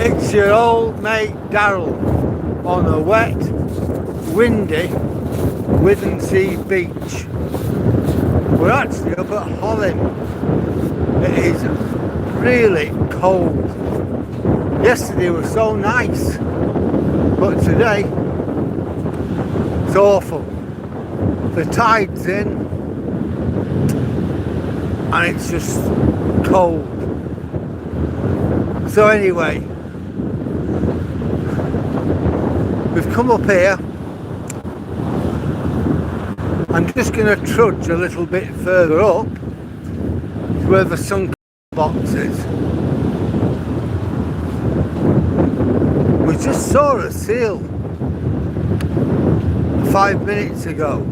It's your old mate Daryl on a wet, windy Withernsea beach. We're actually up at Hollym. It is really cold. Yesterday was so nice, but today it's awful. The tide's in and it's just cold. So anyway, we've come up here. I'm just going to trudge a little bit further up to where the sunken box is. We just saw a seal 5 minutes ago.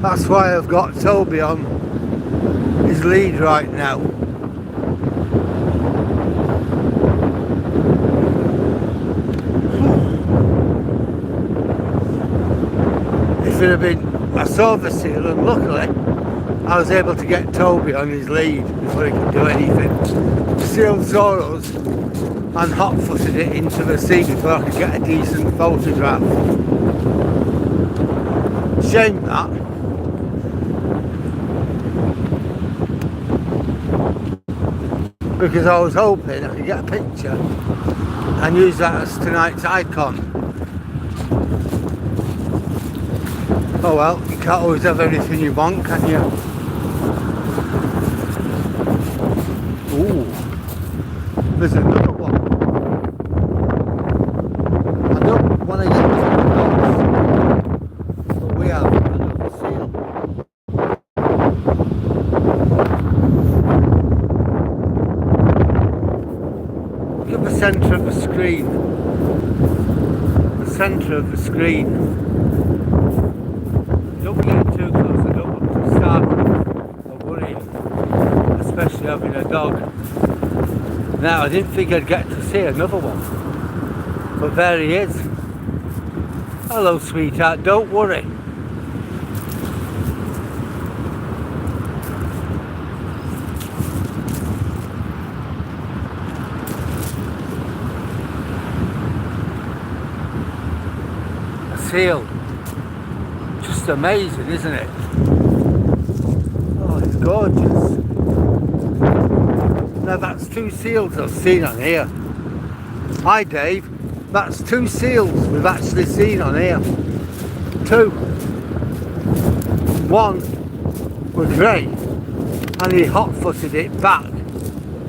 That's why I've got Toby on his lead right now. If it had been, I saw the seal and luckily I was able to get Toby on his lead before he could do anything. The seal saw us and hot-footed it into the sea before I could get a decent photograph. Shame that. Because I was hoping I could get a picture and use that as tonight's icon. Oh well, you can't always have everything you want, can you? Ooh, there's another one. I don't want to get too close, but we have another seal. Look at the centre of the screen. The centre of the screen. Don't be getting too close, I don't want to start or worrying, especially having a dog. Now, I didn't think I'd get to see another one, but there he is. Hello, sweetheart, don't worry. A seal. Just amazing, isn't it? Oh, it's gorgeous. Now that's 2 seals I've seen on here. Hi Dave, that's 2 seals we've actually seen on here. 2. One was grey and he hot-footed it back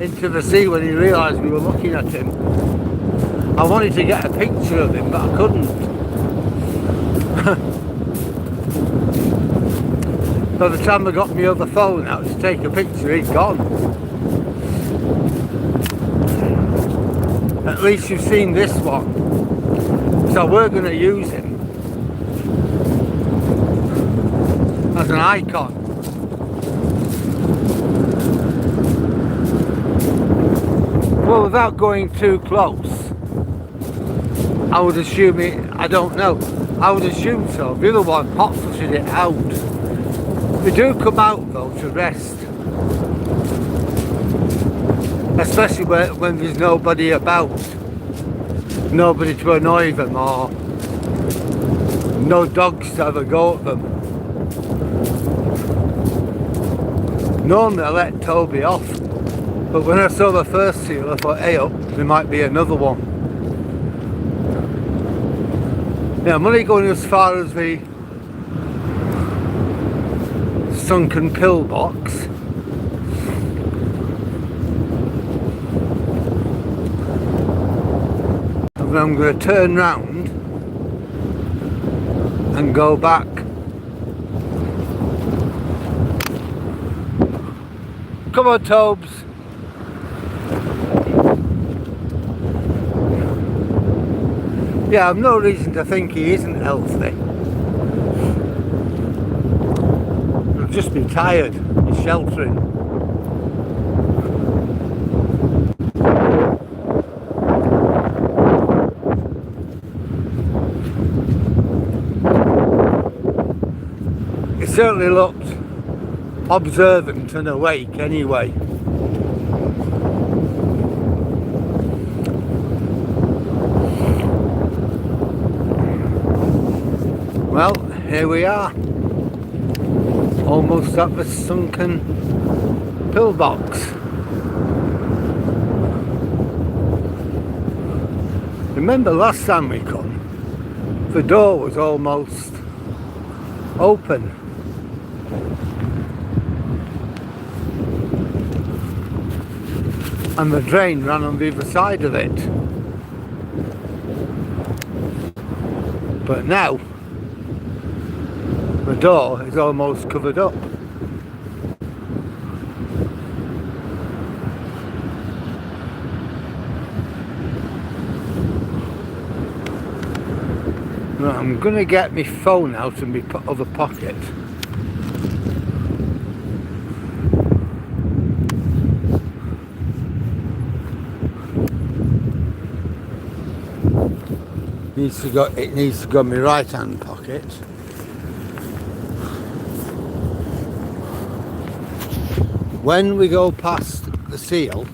into the sea when he realised we were looking at him. I wanted to get a picture of him but I couldn't. By the time I got my other phone out to take a picture, he'd gone. At least you've seen this one. So we're going to use him as an icon. Well, without going too close, I would assume it, I don't know, I would assume so. The other one hot-footed it out. They do come out though to rest, especially when there's nobody about, nobody to annoy them or no dogs to have a go at them. Normally I let Toby off, but when I saw the first seal I thought, hey up, there might be another one. Yeah, I'm only going as far as the sunken pillbox. And then I'm going to turn round and go back. Come on, Tobes. Yeah, I've no reason to think he isn't healthy. He'll just be tired. He's sheltering. It certainly looked observant and awake anyway. Well, here we are, almost at the sunken pillbox. Remember last time we come, the door was almost open. And the drain ran on the other side of it. But now, the door is almost covered up. Right, I'm going to get my phone out in my other pocket. It needs to go in my right hand pocket. When we go past the seal,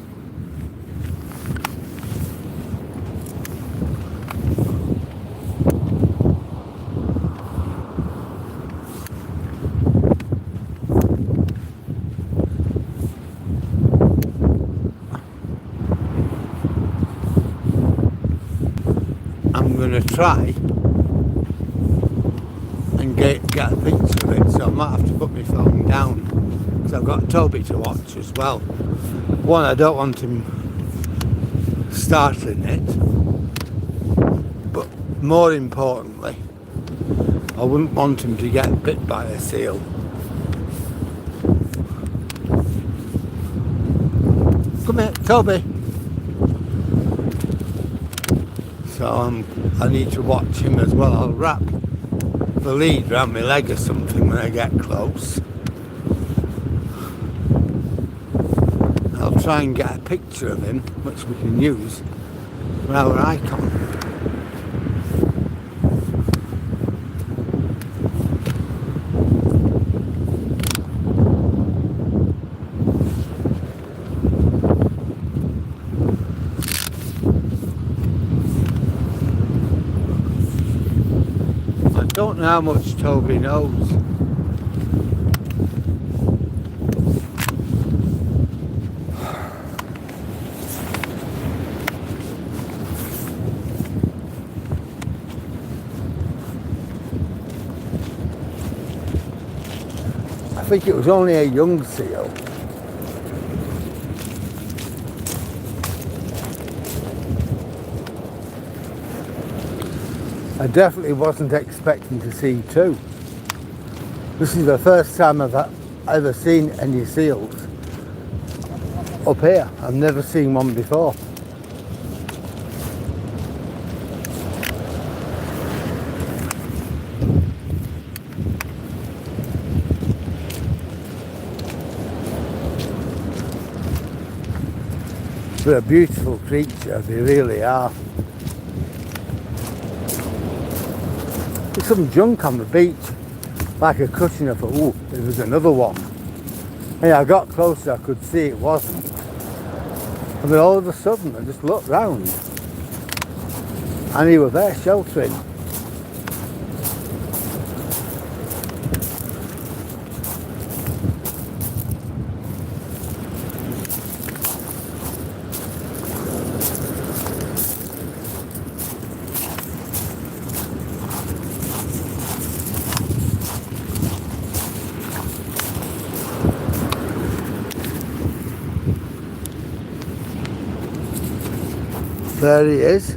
I'm going to try and get a picture of it, so I might have to put my phone down because I've got Toby to watch as well. One, I don't want him startling it, but more importantly, I wouldn't want him to get bit by a seal. Come here, Toby. So I need to watch him as well. I'll wrap the lead around my leg or something when I get close. I'll try and get a picture of him, which we can use for our icon. I don't know how much Toby knows. I think it was only a young seal. I definitely wasn't expecting to see two. This is the first time I've ever seen any seals up here. I've never seen one before. They're a beautiful creature, they really are. There's some junk on the beach, like a cushion. I thought, ooh, there was another one. And I got closer, I could see it wasn't. And then all of a sudden, I just looked round, and he was there sheltering. There he is.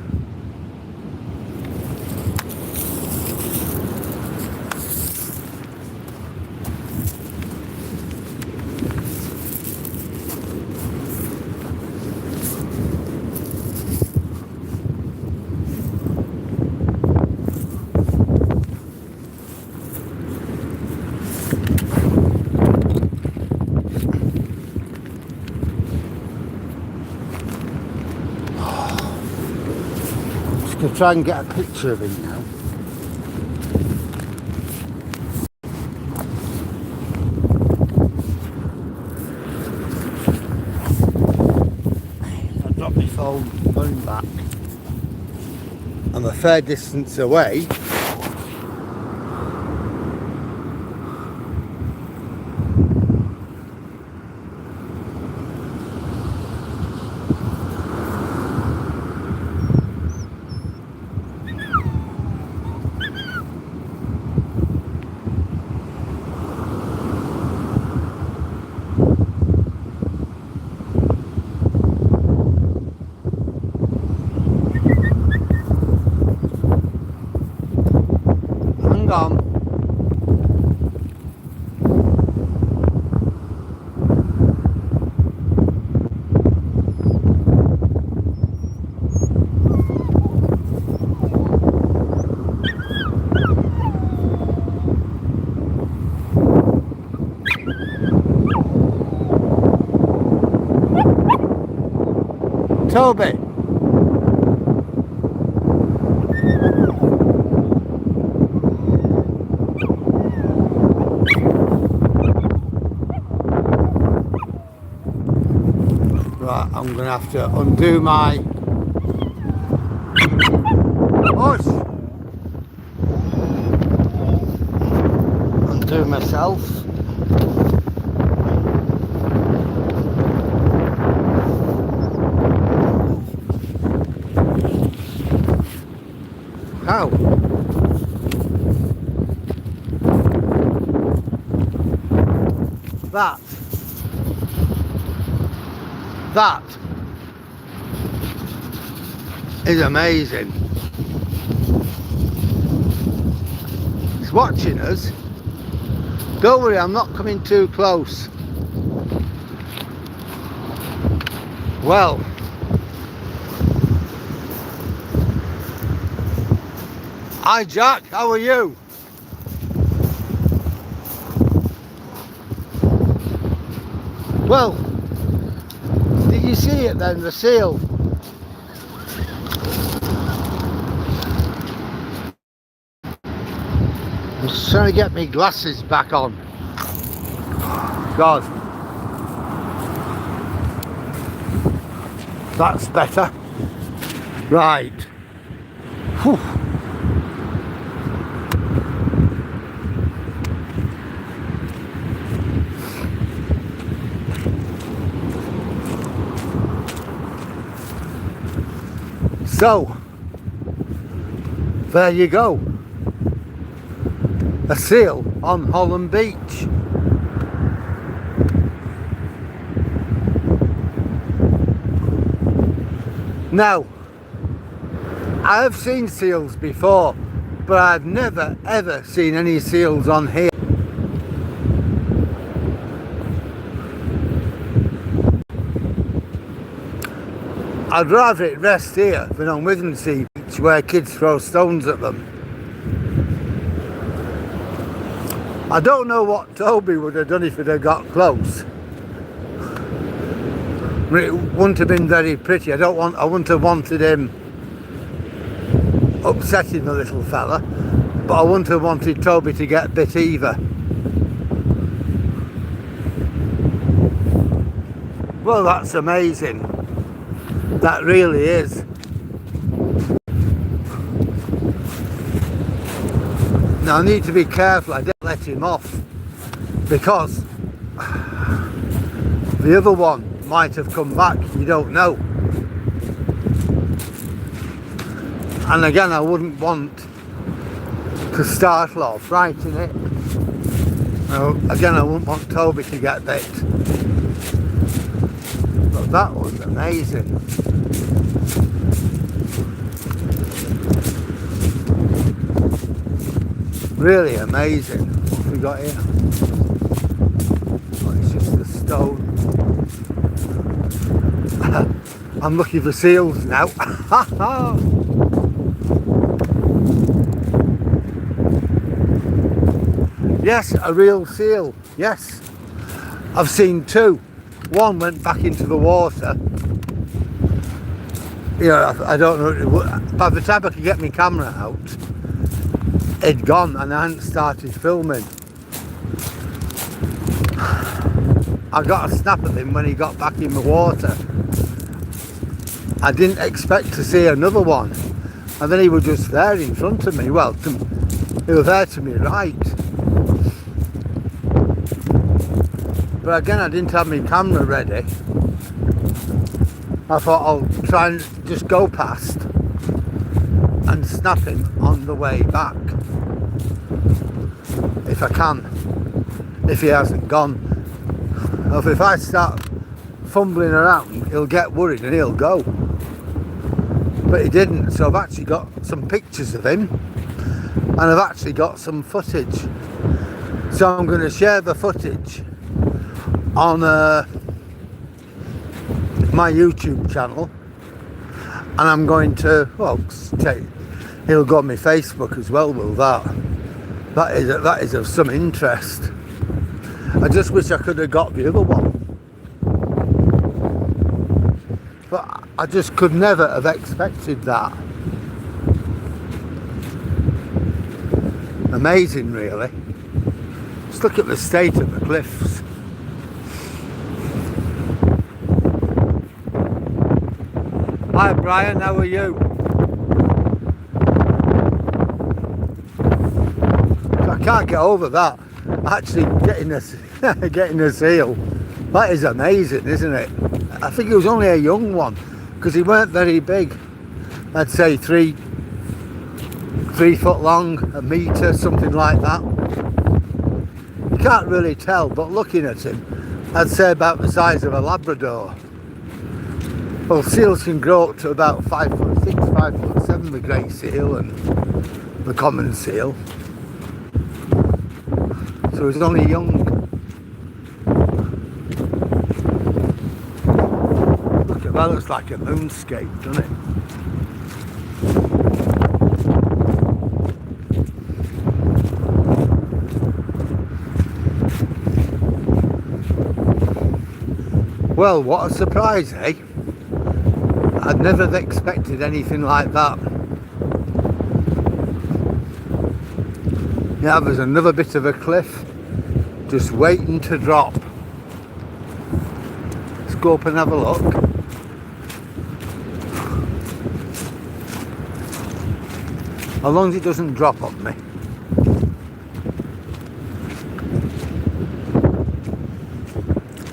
To try and get a picture of him now. my phone running back. I'm a fair distance away. Hang on. Toby. Right, I'm going to have to undo my... Hush! Undo myself. How? That is amazing. It's watching us. Don't worry, I'm not coming too close. Well, hi Jack, how are you? Well, did you see it then, the seal? I'm just trying to get my glasses back on. God. That's better. Right. Whew. So, there you go. A seal on Hollym Beach. Now, I have seen seals before, but I've never ever seen any seals on here. I'd rather it rest here than on Withernsea Beach where kids throw stones at them. I don't know what Toby would have done if it had got close. It wouldn't have been very pretty. I wouldn't have wanted him upsetting the little fella, but I wouldn't have wanted Toby to get bit either. Well, that's amazing. That really is. Now I need to be careful I don't let him off, because the other one might have come back, you don't know. And again, I wouldn't want to startle or frighten it. Now, again, I wouldn't want Toby to get bit. But that was amazing. Really amazing. What have we got here? Oh, it's just a stone. I'm looking for seals now. Yes, a real seal. Yes. I've seen two. One went back into the water. You know, I don't know. By the time I could get my camera out, it'd gone and I hadn't started filming. I got a snap of him when he got back in the water. I didn't expect to see another one, and then he was just there in front of me. Well, he was there to me right, but again I didn't have my camera ready. I thought I'll try and just go past and snap him on the way back if I can, if he hasn't gone. Or if I start fumbling around, he'll get worried and he'll go. But he didn't, so I've actually got some pictures of him, and I've actually got some footage. So I'm going to share the footage on my YouTube channel, and I'm going to, well, he'll go on my Facebook as well, will that? That is of some interest. I just wish I could have got the other one, but I just could never have expected that. Amazing, really. Just look at the state of the cliffs. Hi Brian, how are you? I can't get over that. Actually getting a seal. That is amazing, isn't it? I think it was only a young one, because he weren't very big. I'd say 3 foot long, a metre, something like that. You can't really tell, but looking at him, I'd say about the size of a Labrador. Well, seals can grow up to about 5'6", 5'7", the great seal and the common seal. So he's only young. Look at that, looks like a moonscape, doesn't it? Well, what a surprise, eh? I'd never have expected anything like that. Yeah, there's another bit of a cliff just waiting to drop. Let's go up and have a look. As long as it doesn't drop on me.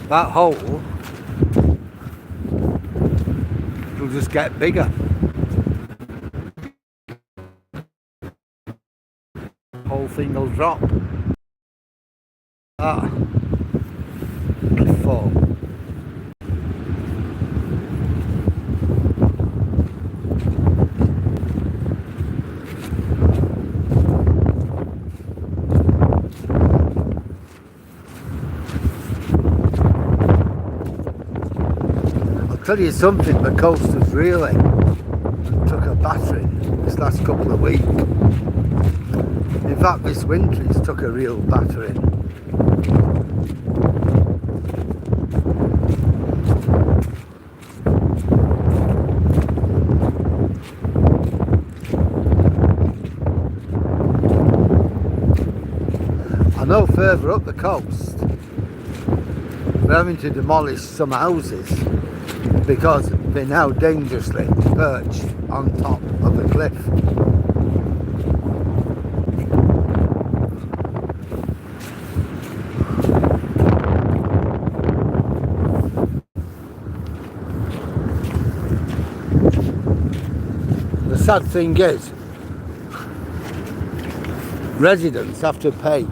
That hole will just get bigger. Whole thing will drop. Cliff fall. I'll tell you something, the coast has really took a battering this last couple of weeks. In fact, this winter it's took a real battering. I know further up the coast they're having to demolish some houses because they're now dangerously perched on top of the cliff. The sad thing is, residents have to pay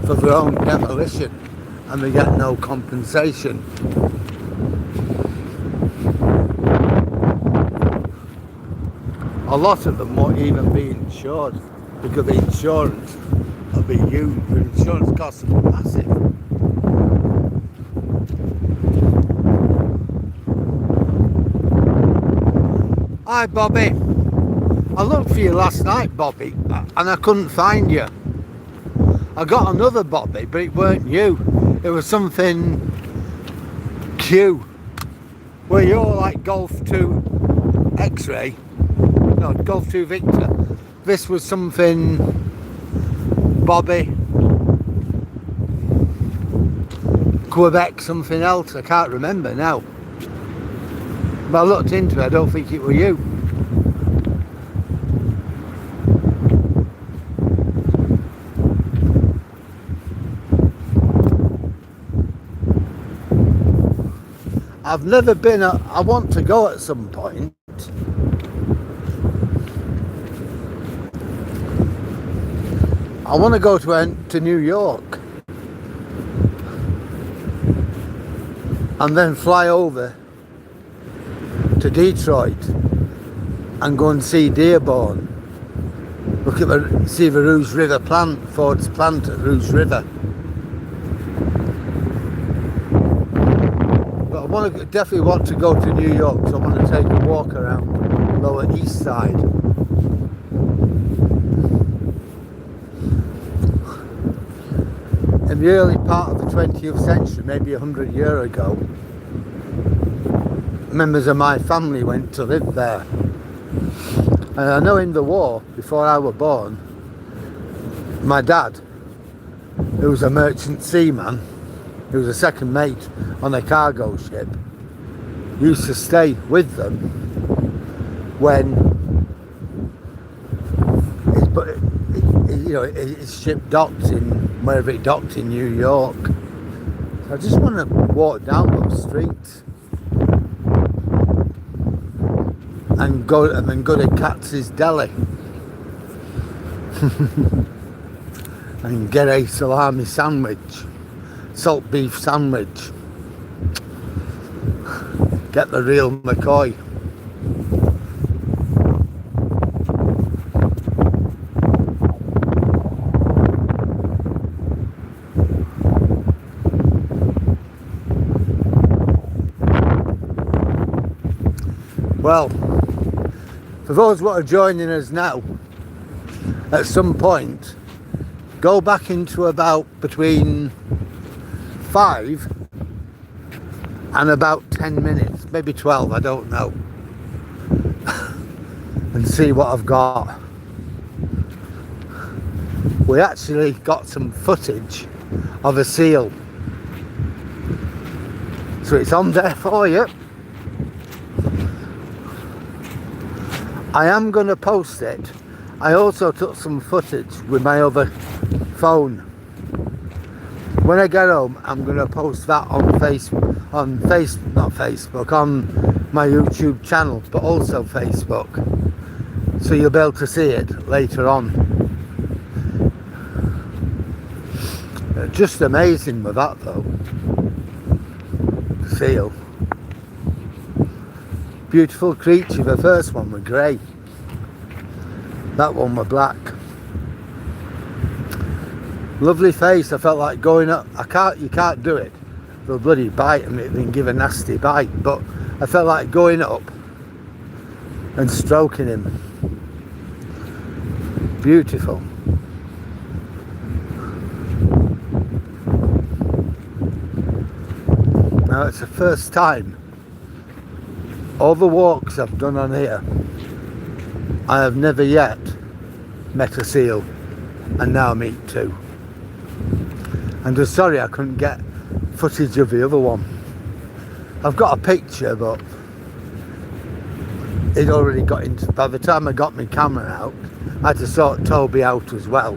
for their own demolition and they get no compensation. A lot of them won't even be insured because the insurance will be huge. The insurance costs are massive. Hi Bobby, I looked for you last night, Bobby, and I couldn't find you. I got another Bobby, but it weren't you. It was something Q. Were you all like Golf 2 X-ray? No, Golf 2 Victor. This was something Bobby Quebec, something else. I can't remember now. But I looked into it, I don't think it were you. I've never been, I want to go at some point. I want to go to New York and then fly over to Detroit and go and see Dearborn. Look at see the Rouge River plant, Ford's plant at Rouge River. But I definitely want to go to New York, so I want to take a walk around Lower East Side. In the early part of the 20th century, maybe 100 years ago, members of my family went to live there. And I know in the war, before I was born, my dad, who was a merchant seaman, who was a second mate on a cargo ship, used to stay with them when his ship docked in wherever it docked in New York. So I just want to walk down those streets and then go to Katz's Deli and get a salami sandwich, salt beef sandwich, get the real McCoy. Well, for those what are joining us now, at some point, go back into about between 5 and about 10 minutes, maybe 12, I don't know, and see what I've got. We actually got some footage of a seal, so it's on there for you. I am going to post it. I also took some footage with my other phone. When I get home, I'm going to post that on not Facebook, on my YouTube channel, but also Facebook. So you'll be able to see it later on. Just amazing with that though. The seal. Beautiful creature. The first one was grey, that one was black. Lovely face. I felt like going up. You can't do it, they'll bloody bite and it can give a nasty bite, but I felt like going up and stroking him. Beautiful. Now it's the first time, all the walks I've done on here, I have never yet met a seal, and now I meet two. I'm just sorry I couldn't get footage of the other one. I've got a picture, but it already got into, by the time I got my camera out, I had to sort Toby out as well.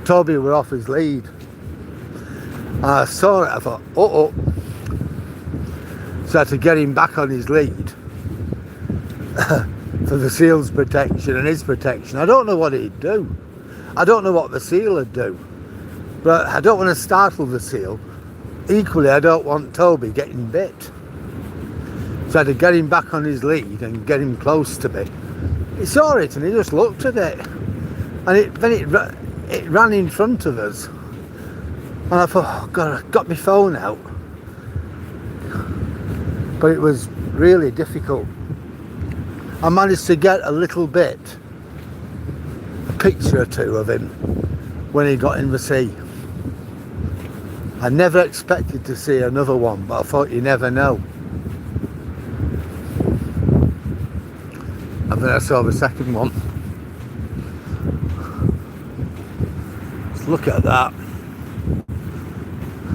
Toby were off his lead. And I saw it, I thought, uh-oh. So I had to get him back on his lead for the seal's protection and his protection. I don't know what he'd do. I don't know what the seal would do. But I don't want to startle the seal. Equally, I don't want Toby getting bit. So I had to get him back on his lead and get him close to me. He saw it and he just looked at it. And then it ran in front of us. And I thought, oh God, I got my phone out. But it was really difficult. I managed to get a little bit, a picture or two of him when he got in the sea. I never expected to see another one, but I thought you never know. And then I saw the second one. Let's look at that.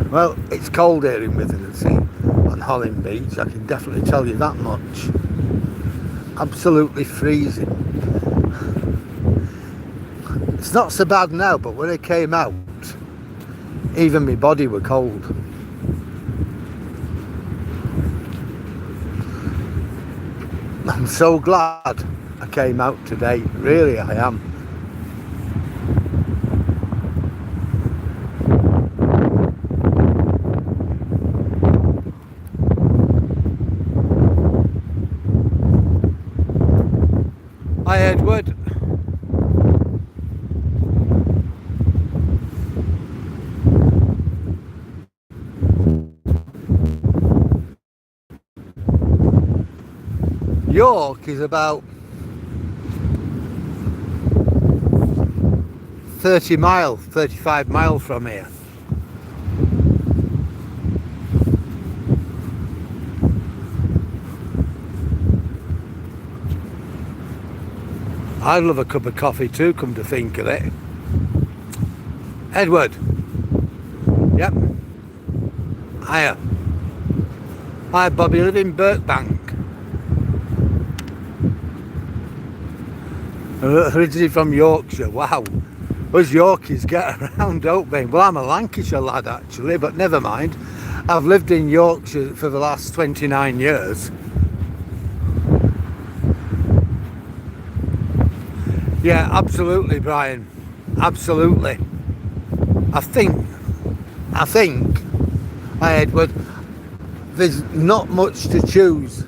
Well, it's cold here in Withernsea on Hollym Beach, I can definitely tell you that much. Absolutely freezing. It's not so bad now, but when I came out, even my body were cold. I'm so glad I came out today, really I am. Hi Edward. York is about 35 miles from here. I'd love a cup of coffee too, come to think of it. Edward. Yep. Hiya. Hi Bobby, live in Birkbank. Originally from Yorkshire. Wow. Us Yorkies get around, don't we? Well, I'm a Lancashire lad actually, but never mind. I've lived in Yorkshire for the last 29 years. Yeah, absolutely, Brian. Absolutely. I think, hi Edward, there's not much to choose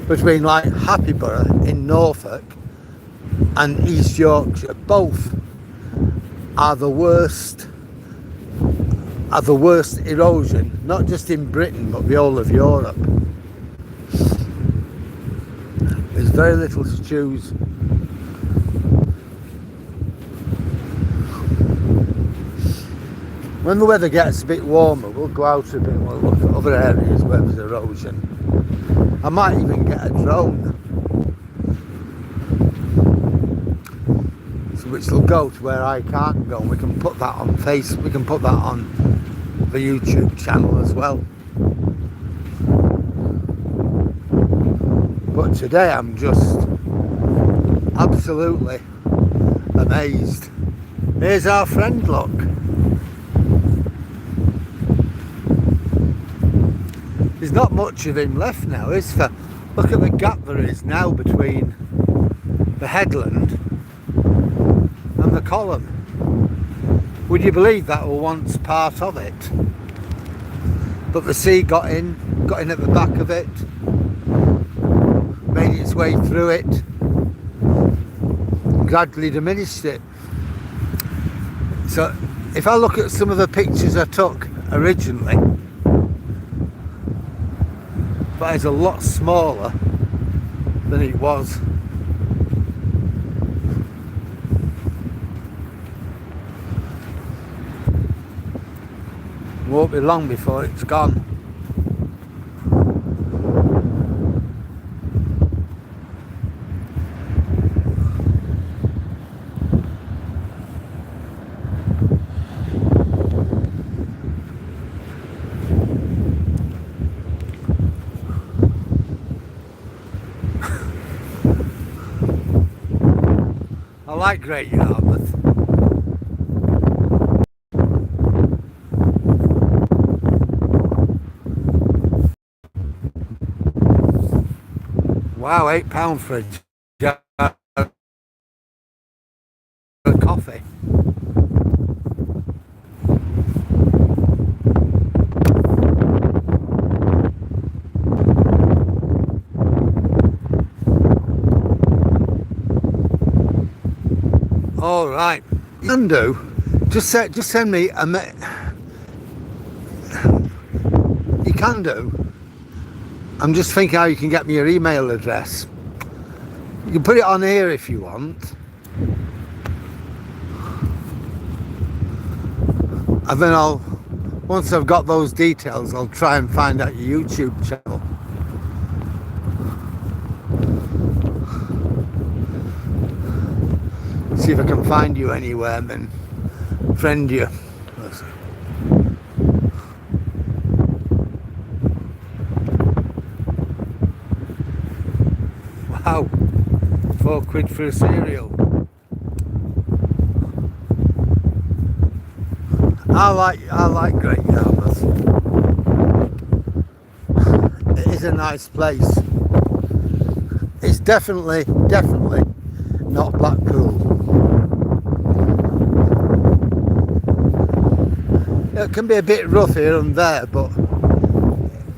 between like Happyborough in Norfolk and East Yorkshire. Both are the worst erosion, not just in Britain but the whole of Europe. There's very little to choose. When the weather gets a bit warmer, we'll go out a bit and we'll look at other areas where there's erosion. I might even get a drone, which will go to where I can't go, and we can put that on we can put that on the YouTube channel as well. But today I'm just absolutely amazed. Here's our friend, look. There's not much of him left now, is there? Look at the gap there is now between the headland and the column. Would you believe that was once part of it? But the sea got in at the back of it, made its way through it, gradually diminished it. So if I look at some of the pictures I took originally, that is a lot smaller than it was. Won't be long before it's gone. I like Great Yarmouth. Wow, £8 for a jar of coffee. All right, you can do. Just send me a. You can do. I'm just thinking how you can get me your email address. You can put it on here if you want. And then once I've got those details, I'll try and find out your YouTube channel. See if I can find you anywhere and then friend you. Wow, £4 for a cereal. I like Great Yarmouth. It is a nice place. It's definitely not Blackpool. It can be a bit rough here and there, but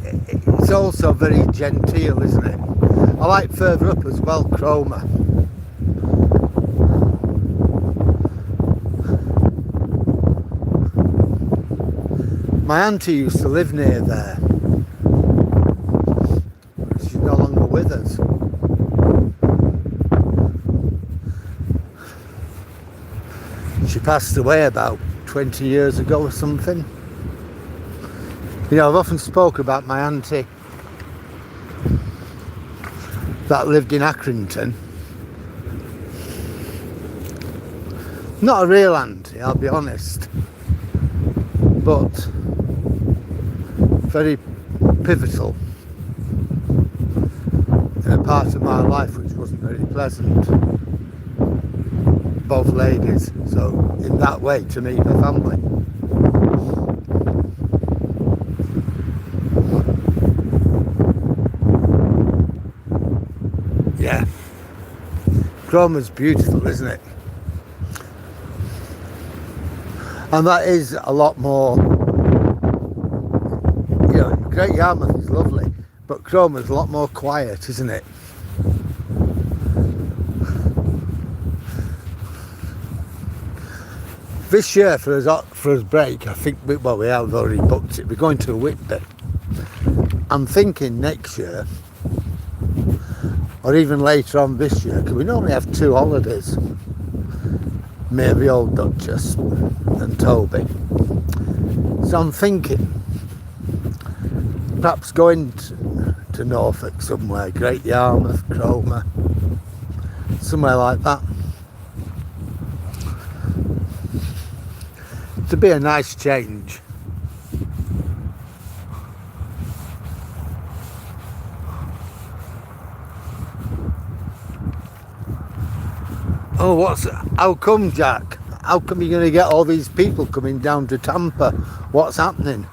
it's also very genteel, isn't it? I like further up as well, Cromer. My auntie used to live near there. She's no longer with us. She passed away about 20 years ago or something. You know, I've often spoke about my auntie that lived in Accrington. Not a real auntie, I'll be honest, but very pivotal in a part of my life which wasn't very pleasant. Both ladies, so in that way, to me, the family. Yeah, Cromer's beautiful, isn't it? And that is a lot more, you know, Great Yarmouth is lovely, but Cromer's a lot more quiet, isn't it? This year for us break, I think, we have already booked it. We're going to Whitby. I'm thinking next year, or even later on this year, because we normally have 2 holidays. Maybe Old Duchess and Toby. So I'm thinking, perhaps going to Norfolk somewhere, Great Yarmouth, Cromer, somewhere like that. To be a nice change. Oh, how come, Jack? How come you're going to get all these people coming down to Tampa? What's happening?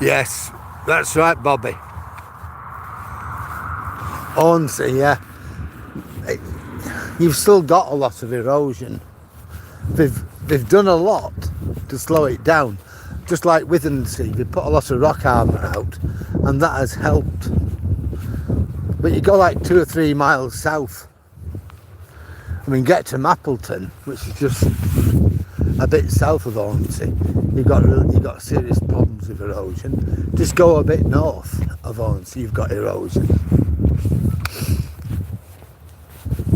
Yes, that's right, Bobby. Withernsea, yeah. You've still got a lot of erosion. They've done a lot to slow it down. Just like Withernsea, they put a lot of rock armour out, and that has helped. But you go like 2 or 3 miles south. I mean, get to Mappleton, which is just a bit south of Withernsea. You've got serious problems with erosion. Just go a bit north of Withernsea, you've got erosion.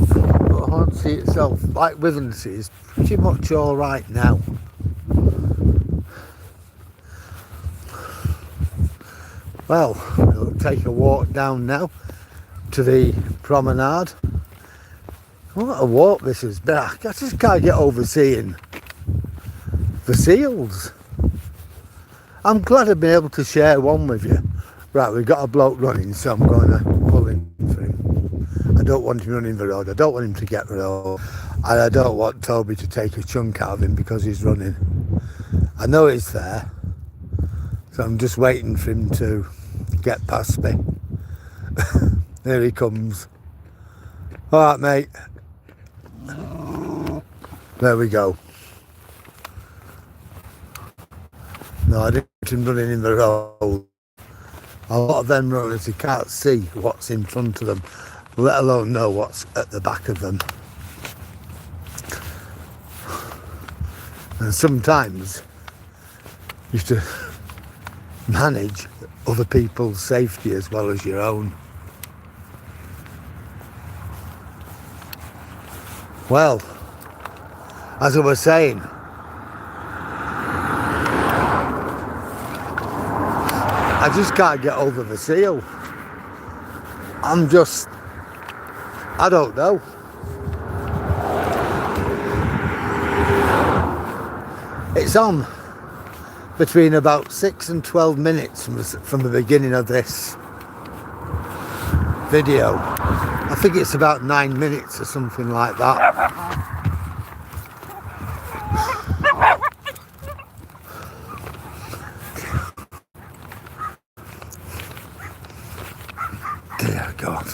But Withernsea itself, like Withernsea, is pretty much all right now. Well, we'll take a walk down now to the promenade. What a walk this has been. I just can't get over seeing the seals. I'm glad I've been able to share one with you. Right, we've got a bloke running, so I'm going to pull in for him. I don't want him running the road. I don't want him to get the road. And I don't want Toby to take a chunk out of him because he's running. I know he's there. So I'm just waiting for him to get past me. There he comes. All right, mate. There we go. No, I didn't want him running in the road. A lot of them runners, you can't see what's in front of them, let alone know what's at the back of them. And sometimes you have to manage other people's safety as well as your own. Well, as I was saying, I just can't get over the seal. I don't know. It's on between about 6 and 12 minutes from the beginning of this video. I think it's about 9 minutes or something like that. Dear God.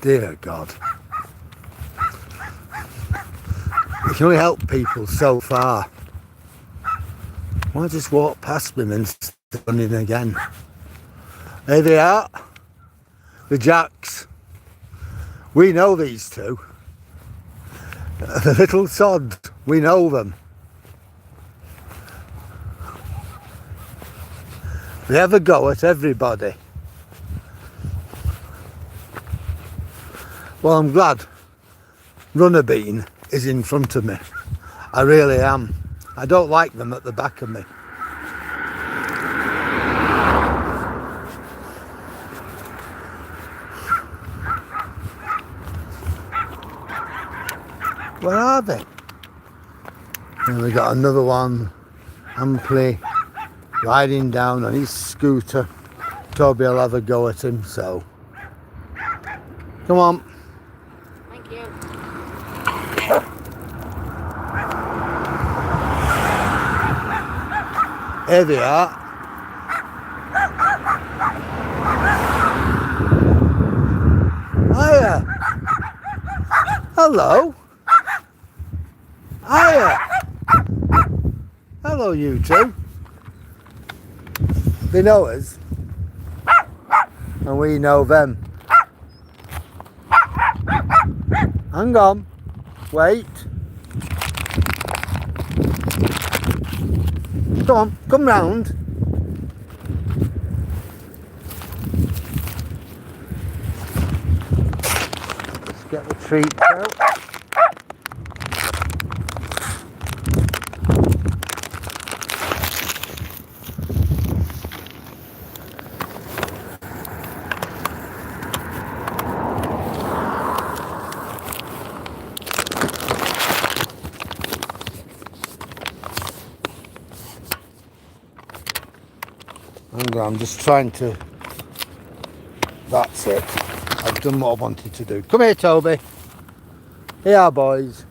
Dear God. We can only help people so far. Why just walk past them and start running again? There they are. The Jacks. We know these two. The little sods. We know them. They have a go at everybody. Well, I'm glad Runner Bean is in front of me. I really am. I don't like them at the back of me. Where are they? And we got another one amply riding down on his scooter. Toby will have a go at him, so come on. Thank you. Here they are. Hiya. Hello. Hiya. Hello, you two. They know us. And we know them. Hang on. Wait. Come on, come round. Let's get the treats out. I'm just trying to... That's it. I've done what I wanted to do. Come here, Toby. Here are boys.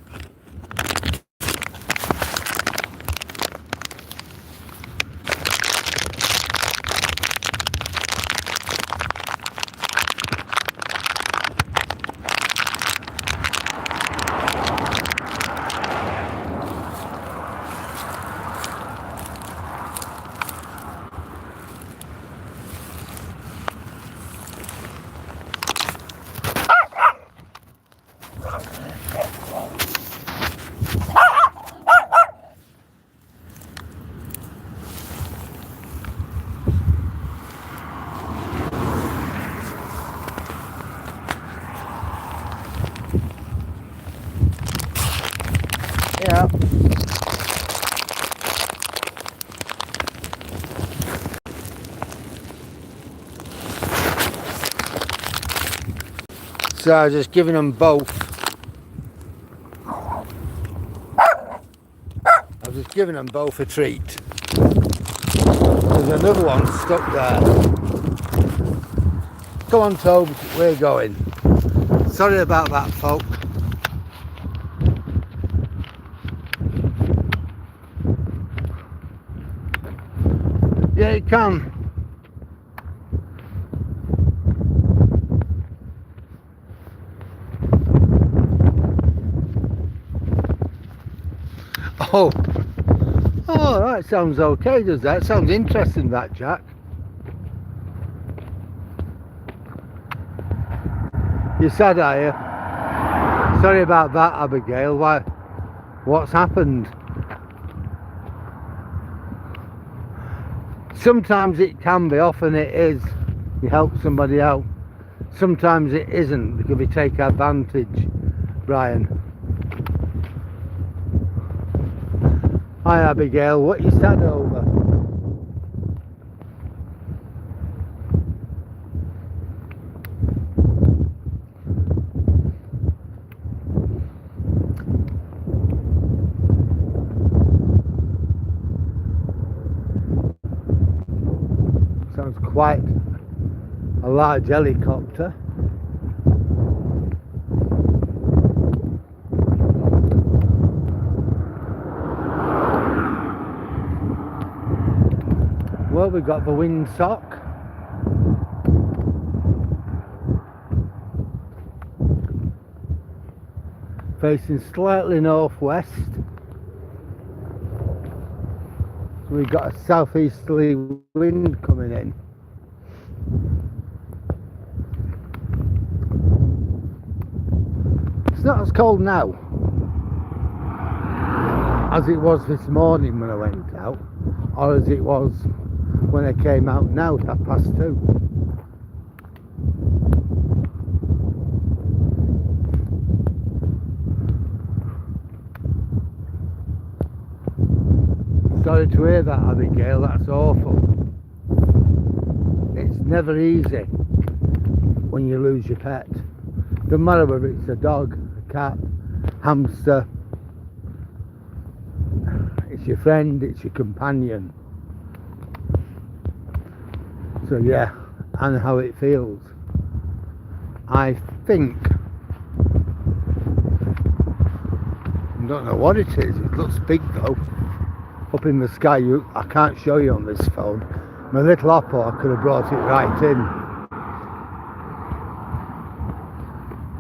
Yeah. So just giving them both. I've just given them both a treat. There's another one stuck there. Come on, Tobe, we're going. Sorry about that, folk. Yeah, it can. Oh, that sounds okay, does that? Sounds interesting, that, Jack. You're sad, are you? Sorry about that, Abigail. Why? What's happened? Sometimes it can be, often it is. You help somebody out. Sometimes it isn't, because we take advantage, Brian. Hi Abigail, what you sad over? quite a large helicopter. Well, we've got the windsock. Facing slightly northwest. So we've got a southeasterly wind coming in. It's not as cold now as it was this morning when I went out, or as it was when I came out now at 2:30. Sorry to hear that, Abigail, that's awful. It's never easy when you lose your pet. Doesn't matter whether it's a dog, a cat, hamster. It's your friend, it's your companion. So yeah, and how it feels. I think, I don't know what it is, it looks big though. Up in the sky, I can't show you on this phone. My little Oppo, I could have brought it right in.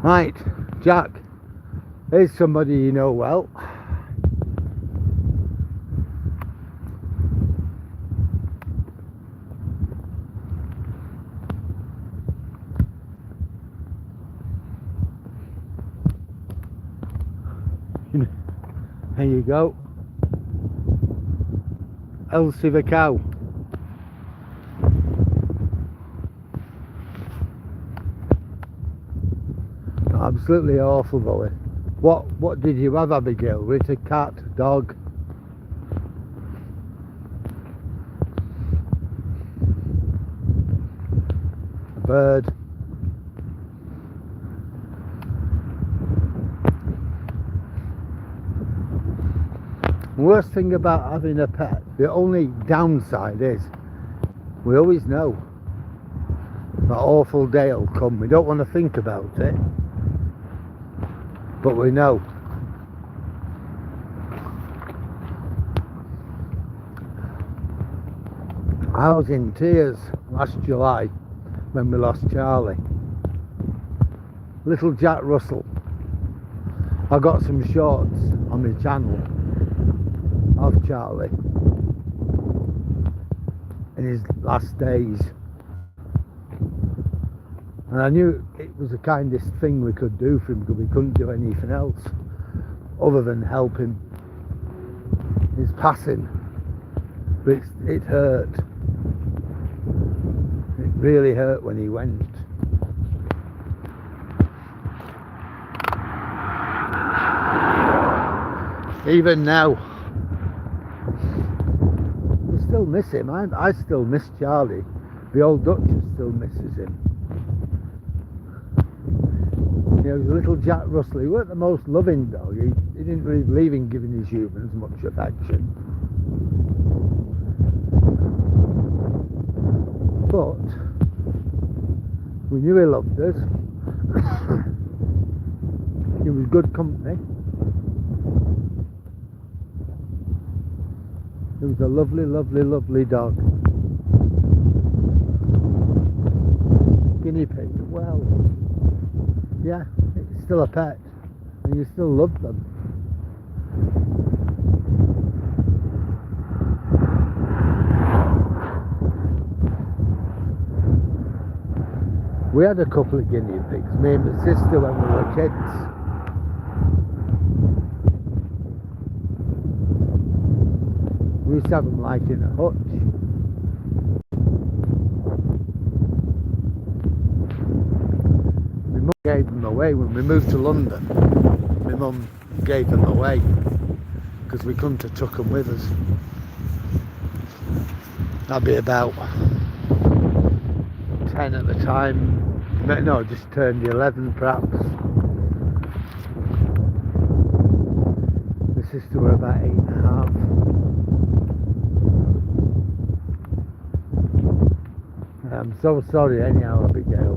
Right, Jack, here's somebody you know well. There you go. Elsie the cow. Absolutely awful, Bowie. What did you have, Abigail? Was it a cat, dog? A bird? The worst thing about having a pet, the only downside is, we always know that awful day will come. We don't want to think about it, but we know. I was in tears last July when we lost Charlie. Little Jack Russell. I got some shorts on my channel of Charlie in his last days, and I knew it was the kindest thing we could do for him, because we couldn't do anything else other than help him. His passing, but it hurt. It really hurt when he went. Even now, still miss him. I still miss Charlie. The old Duchess still misses him. You know, he was a little Jack Russell. He weren't the most loving dog. He didn't really believe in giving his humans much affection. But we knew he loved us. He was good company. It was a lovely, lovely, lovely dog. Guinea pig, well, yeah, it's still a pet, and you still love them. We had a couple of guinea pigs, me and my sister, when we were kids. We used to have them like in a hutch. My mum gave them away when we moved to London. My mum gave them away because we couldn't have took them with us. I'd be about 10 at the time. No, just turned 11 perhaps. My sister were about 8.5. I'm so sorry anyhow, Abigail.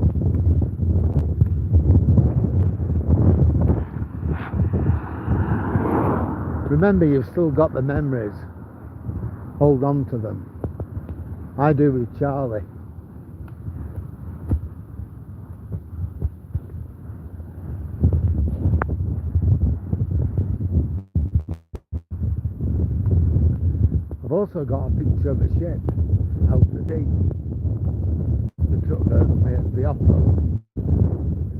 Remember, you've still got the memories. Hold on to them. I do with Charlie. I've also got a picture of a ship out to sea. They took the off-road.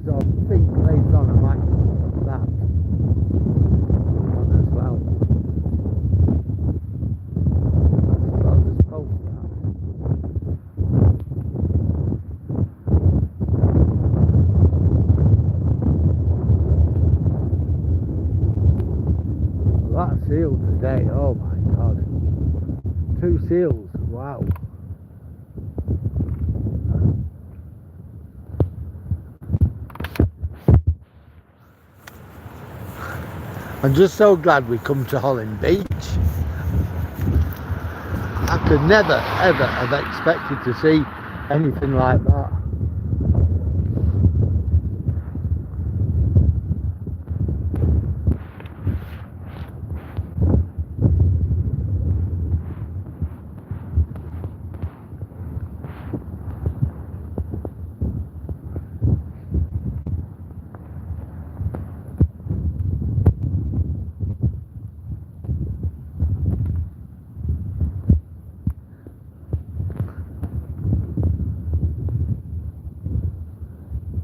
So I think later on I might put that on as well. I'll just post that. Well, that seal today, oh my god. 2 seals, wow. I'm just so glad we come to Hollym Beach. I could never ever have expected to see anything like that.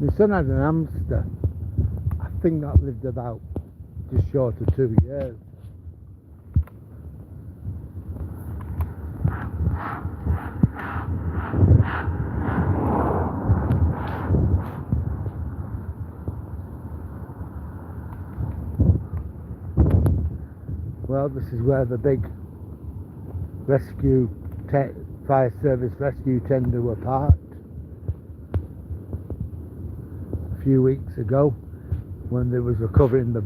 My son had an hamster. I think that lived about just short of 2 years. Well, this is where the big fire service rescue tender were parked a few weeks ago when they was recovering the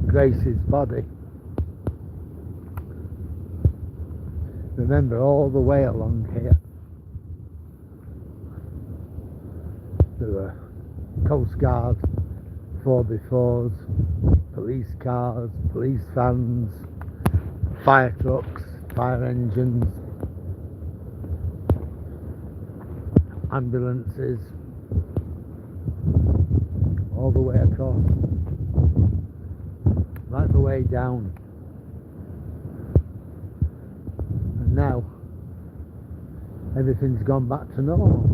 Grace's body. Remember, all the way along here there were Coast Guard 4x4s, police cars, police vans, fire trucks, fire engines, ambulances, all the way across, right the way down. And now everything's gone back to normal.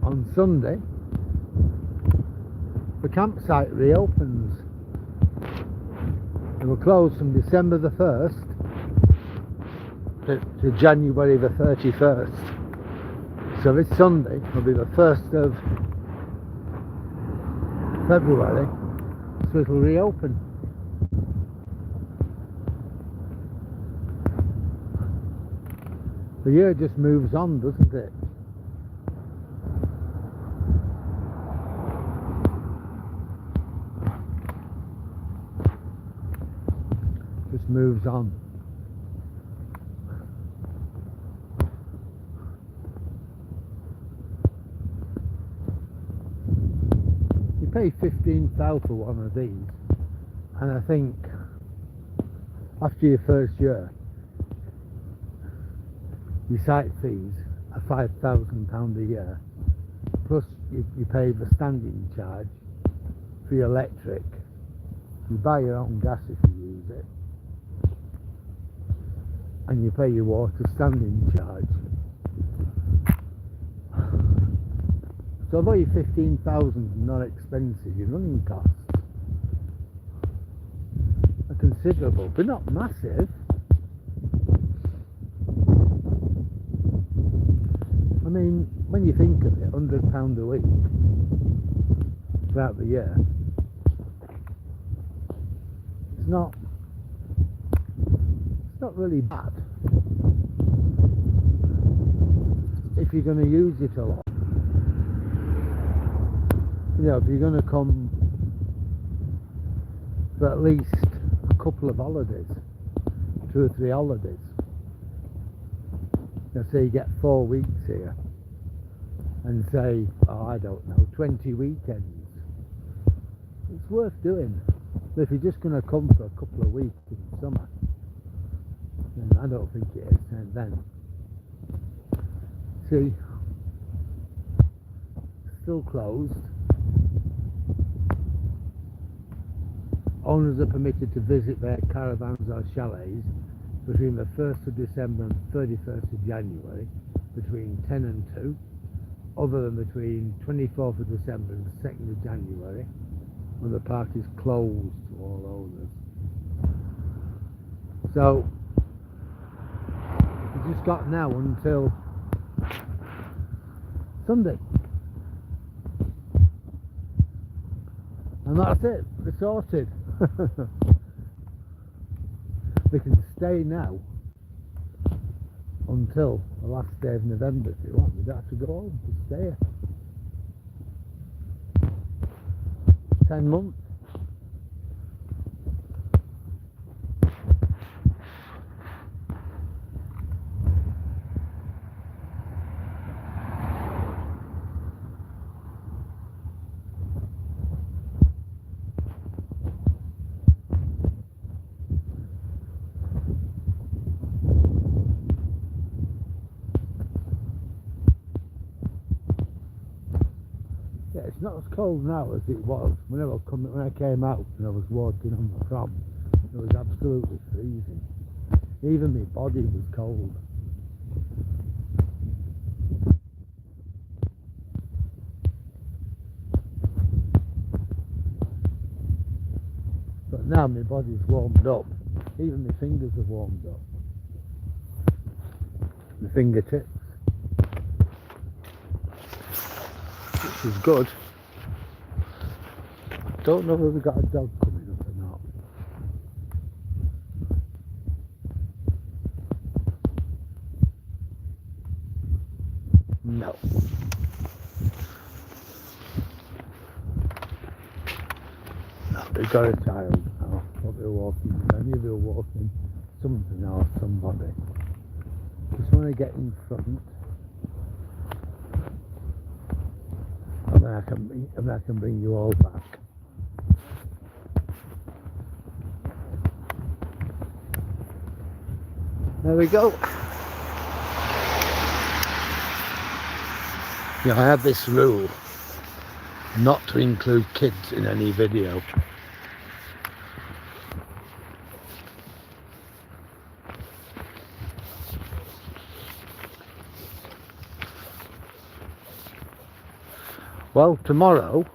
On Sunday the campsite reopens. It will close from December the 1st to January the 31st. So this Sunday will be the 1st of February, so it will reopen. The year just moves on, doesn't it? Just moves on. You pay £15,000 for one of these, and I think after your first year your site fees are £5,000 a year, plus you pay the standing charge for your electric. You buy your own gas if you use it, and you pay your water standing charge. So although your £15,000 is not expensive, your running costs are considerable, but not massive. I mean, when you think of it, £100 a week throughout the year, it's not really bad if you're going to use it a lot. You know, if you're going to come for at least a couple of holidays, 2 or 3 holidays, So you get 4 weeks here, and say, oh, I don't know, 20 weekends. It's worth doing. But if you're just going to come for a couple of weeks in the summer, then I don't think it is. And then, see, still closed. Owners are permitted to visit their caravans or chalets between the 1st of December and 31st of January, between 10 and 2, other than between 24th of December and 2nd of January, when the park is closed to all owners. So, we've just got now until Sunday. And that's it, we're sorted. We can stay now until the last day of November if you want. We don't have to go home, just stay here. 10 months. Yeah, it's not as cold now as it was when I came out and I was walking on the prom. It was absolutely freezing. Even my body was cold. But now my body's warmed up. Even my fingers have warmed up. My fingertips. Which is good. Don't know whether we've got a dog coming up or not. No. No, we've got a child now. Probably walking. Any of you are walking something or somebody. Just want to get in front. And I can bring you all back. There we go. Yeah, I have this rule not to include kids in any video. Well, tomorrow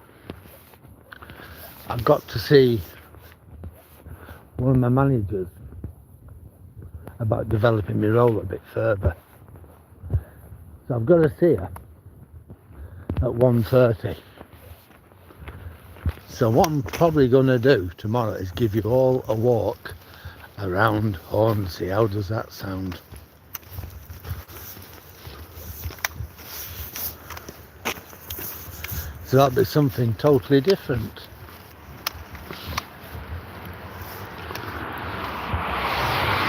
I've got to see one of my managers about developing my role a bit further. So I've got to see her at 1:30. So what I'm probably going to do tomorrow is give you all a walk around Hornsey. How does that sound? So that'll be something totally different.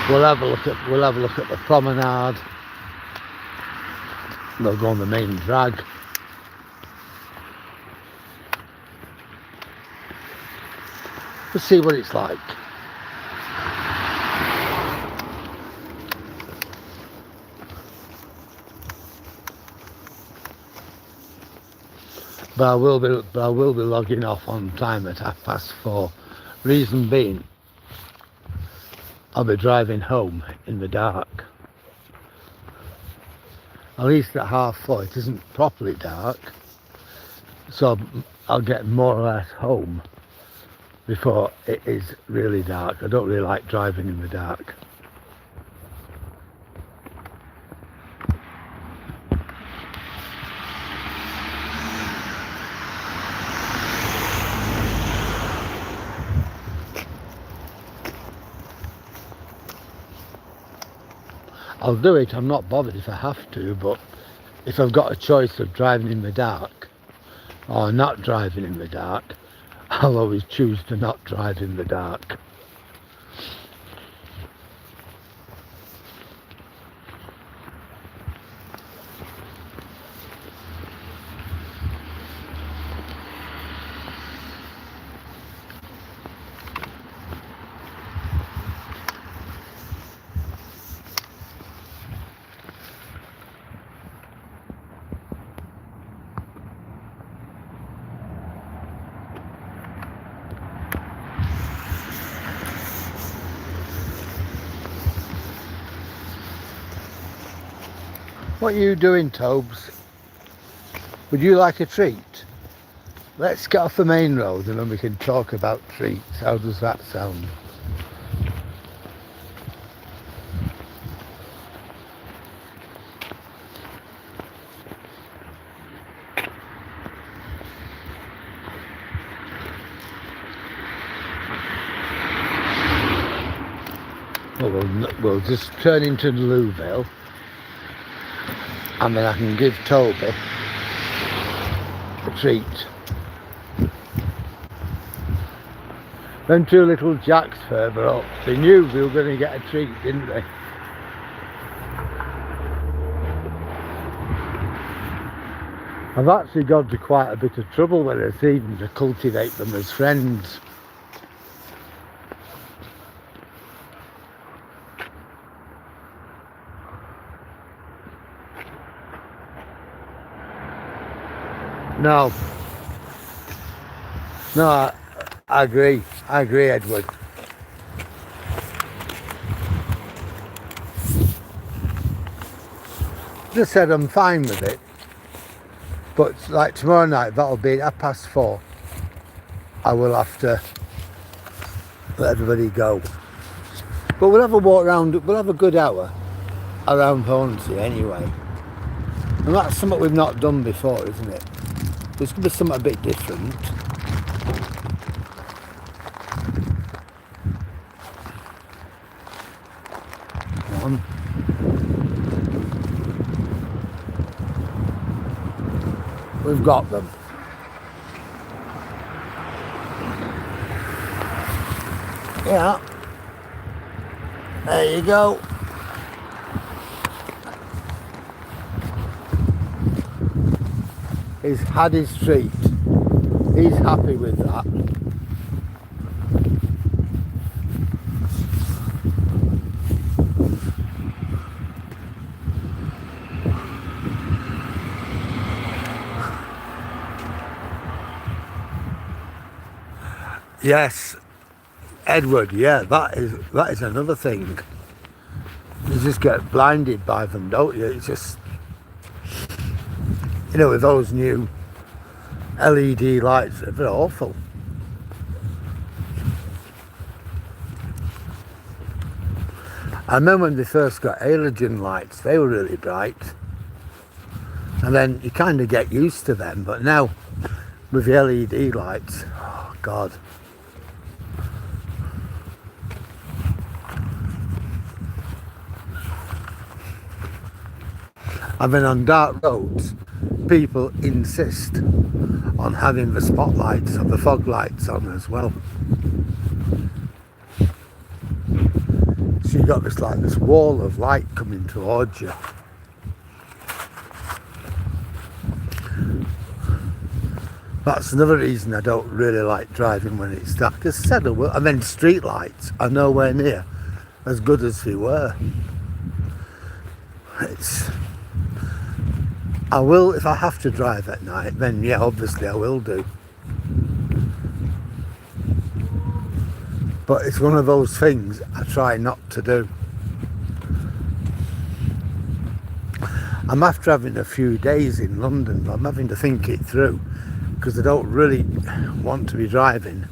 We'll have a look at the promenade. We'll go on the main drag. We'll see what it's like. But I will be logging off on time at 4:30. Reason being, I'll be driving home in the dark. At least at 4:30 it isn't properly dark, so I'll get more or less home before it is really dark. I don't really like driving in the dark. I'll do it, I'm not bothered if I have to, but if I've got a choice of driving in the dark or not driving in the dark, I'll always choose to not drive in the dark. What are you doing, Tobes? Would you like a treat? Let's get off the main road and then we can talk about treats. How does that sound? Well, we'll just turn into Louisville and then I can give Toby a treat. Them two little jacks further up, they knew we were going to get a treat, didn't they? I've actually gone to quite a bit of trouble with us even to cultivate them as friends. No, I agree, Edward. Just said I'm fine with it, but like tomorrow night, that'll be at 4:30. I will have to let everybody go. But we'll have a walk around, we'll have a good hour around Withernsea anyway. And that's something we've not done before, isn't it? There's going to be something a bit different. Come on. We've got them. Yeah. There you go. He's had his treat. He's happy with that. Yes, Edward, yeah, that is another thing. You just get blinded by them, don't you? It's just, you know, with those new LED lights, they're awful. I remember when they first got halogen lights, they were really bright. And then you kind of get used to them, but now with the LED lights, oh God. And then on dark roads, people insist on having the spotlights or the fog lights on as well. So you've got this wall of light coming towards you. That's another reason I don't really like driving when it's dark. Because said I will, and then street lights are nowhere near as good as they were. I will, if I have to drive at night, then yeah, obviously I will do. But it's one of those things I try not to do. I'm after having a few days in London, but I'm having to think it through because I don't really want to be driving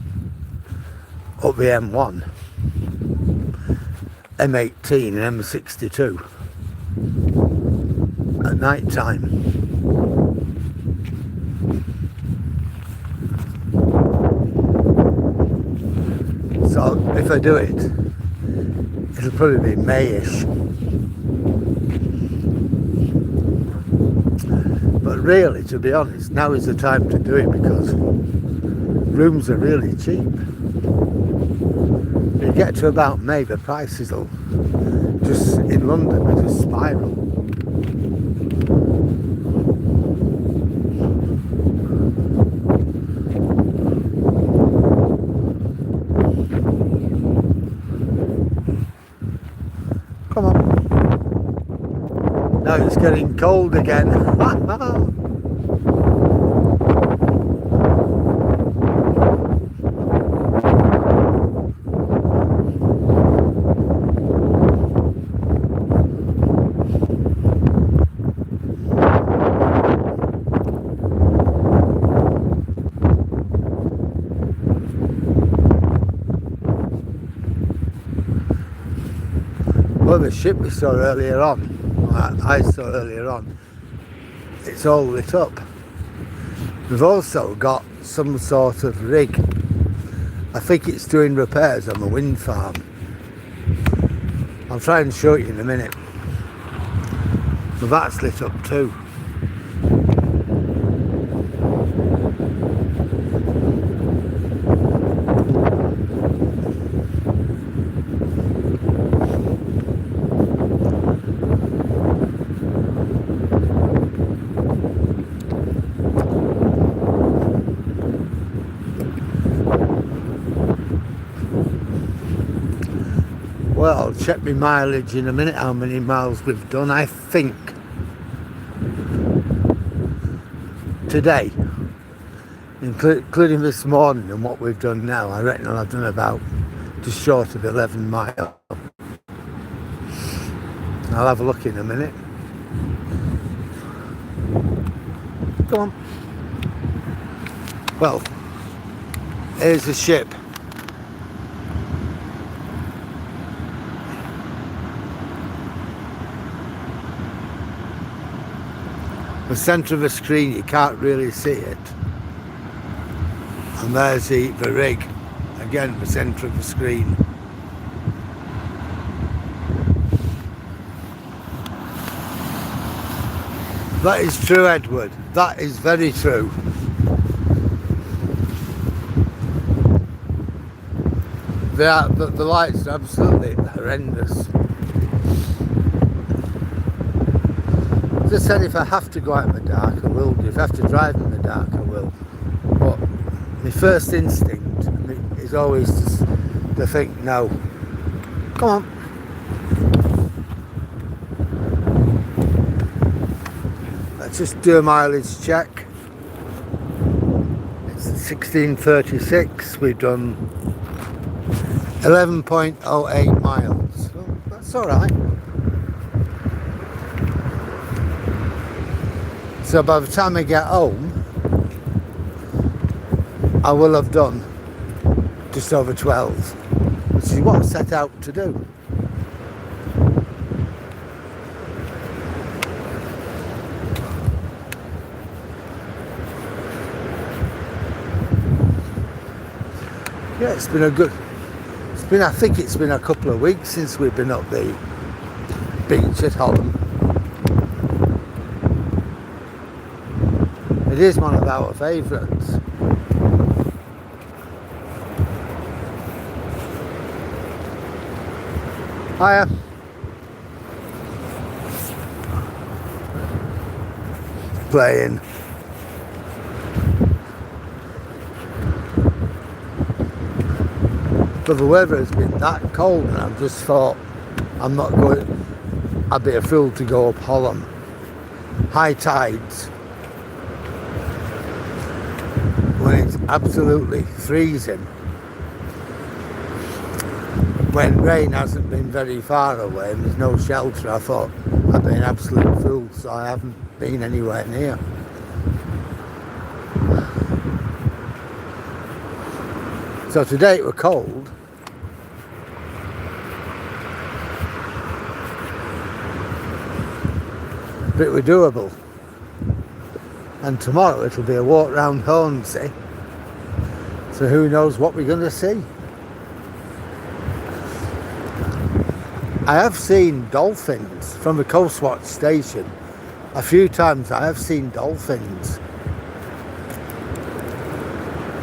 up the M1, M18 and M62 at night time. So if I do it, it'll probably be Mayish. But really, to be honest, now is the time to do it because rooms are really cheap. You get to about May, the prices will just in London will just spiral. Come on. Now it's getting cold again. Well, the ship we saw earlier on, I saw earlier on, it's all lit up. We've also got some sort of rig. I think it's doing repairs on the wind farm. I'll try and show you in a minute. But that's lit up too. Well, I'll check my mileage in a minute, how many miles we've done. I think today, including this morning and what we've done now, I reckon I've done about just short of 11 miles. I'll have a look in a minute. Go on. Well, here's the ship. The centre of the screen, you can't really see it. And there's the rig. Again, the centre of the screen. That is true, Edward. That is very true. The lights are absolutely horrendous. Just said if I have to go out in the dark, I will do. If I have to drive in the dark, I will. But my first instinct is always to think, no. Come on. Let's just do a mileage check. It's 16:36. We've done 11.08 miles. Well, that's all right. So by the time I get home, I will have done just over 12, which is what I set out to do. Yeah, it's been a good, I think it's been a couple of weeks since we've been up the beach at Hollym. It is one of our favourites. Hiya. Playing. But the weather has been that cold and I've just thought I'm not going, I'd be a fool to go up Hollym. High tides. When it's absolutely freezing, when rain hasn't been very far away and there's no shelter, I thought I'd be an absolute fool, so I haven't been anywhere near. So today it was cold, but it was doable. And tomorrow it'll be a walk round Withernsea. So who knows what we're going to see. I have seen dolphins from the Coast Watch station. A few times I have seen dolphins.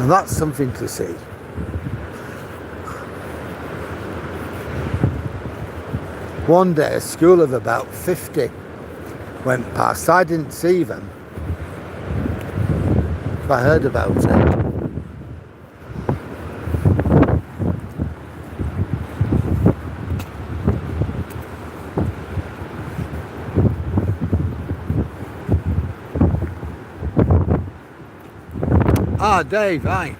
And that's something to see. One day a school of about 50 went past. I didn't see them. I heard about it. Ah, Dave, aye.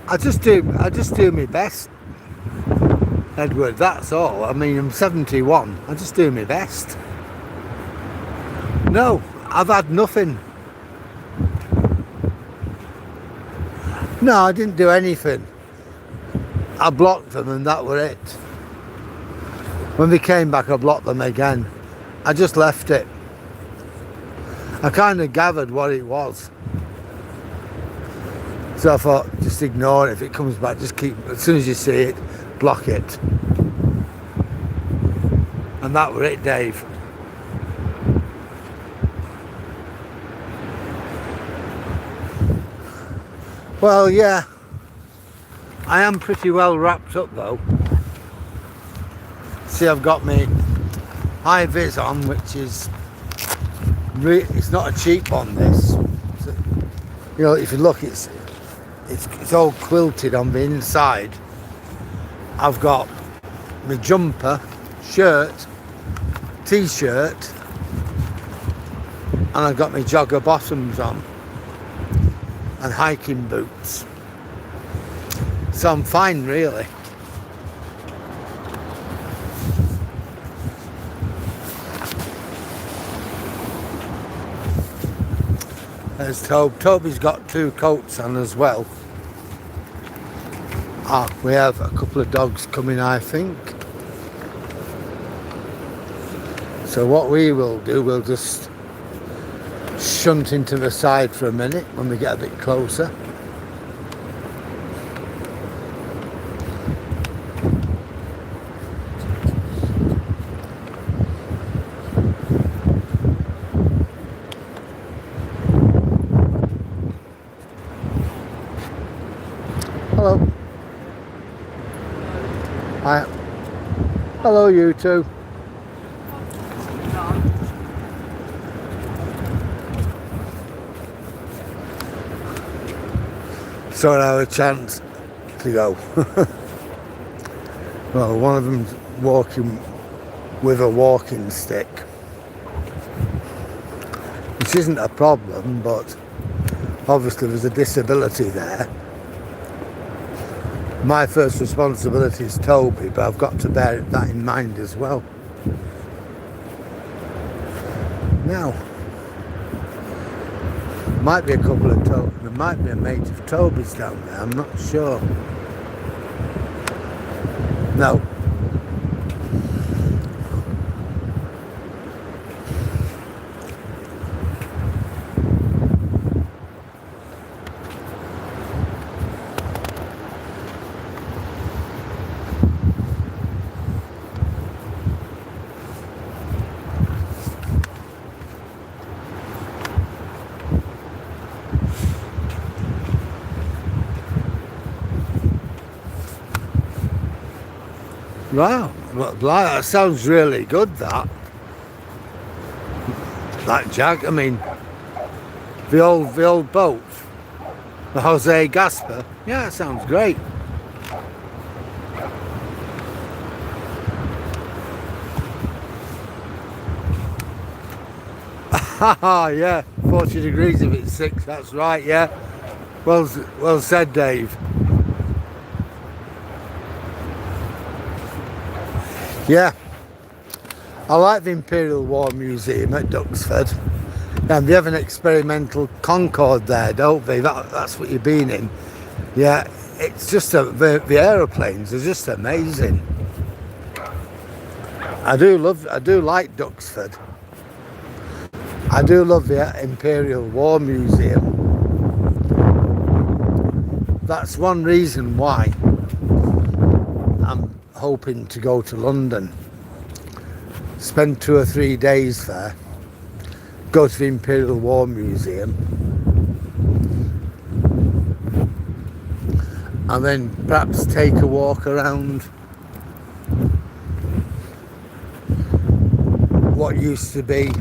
I just do my best, Edward, that's all. I mean, I'm 71, I just do my best. No, I've had nothing. No, I didn't do anything. I blocked them and that were it. When they came back, I blocked them again. I just left it. I kind of gathered what it was. So I thought, just ignore it. If it comes back, just keep, as soon as you see it, block it. And that were it, Dave. Well, yeah, I am pretty well wrapped up though. See, I've got my high vis on, which is, it's not a cheap one, this. So, you know, if you look, it's all quilted on the inside. I've got my jumper, shirt, t-shirt, and I've got my jogger bottoms on and hiking boots. So I'm fine, really. There's Toby. Toby's got 2 coats on as well. We have a couple of dogs coming, I think. So what we will do, we'll just shunt into the side for a minute when we get a bit closer. Hello. Hi. Hello, you two. So I have a chance to go. Well, one of them's walking with a walking stick, which isn't a problem, but obviously there's a disability there. My first responsibility is Toby, but I've got to bear that in mind as well. Now, might be a couple of there might be a mate of Toby's down there, I'm not sure. No. Wow, that sounds really good, that Jag. I mean, the old boat, the Jose Gasper. Yeah, it sounds great. Haha, yeah, 40 degrees if it's 6, that's right, yeah. Well said, Dave. Yeah, I like the Imperial War Museum at Duxford. And they have an experimental Concorde there, don't they? That's what you've been in. Yeah, it's just the aeroplanes are just amazing. I do like Duxford. I do love the Imperial War Museum. That's one reason why I'm hoping to go to London, spend 2 or 3 days there, go to the Imperial War Museum, and then perhaps take a walk around what used to be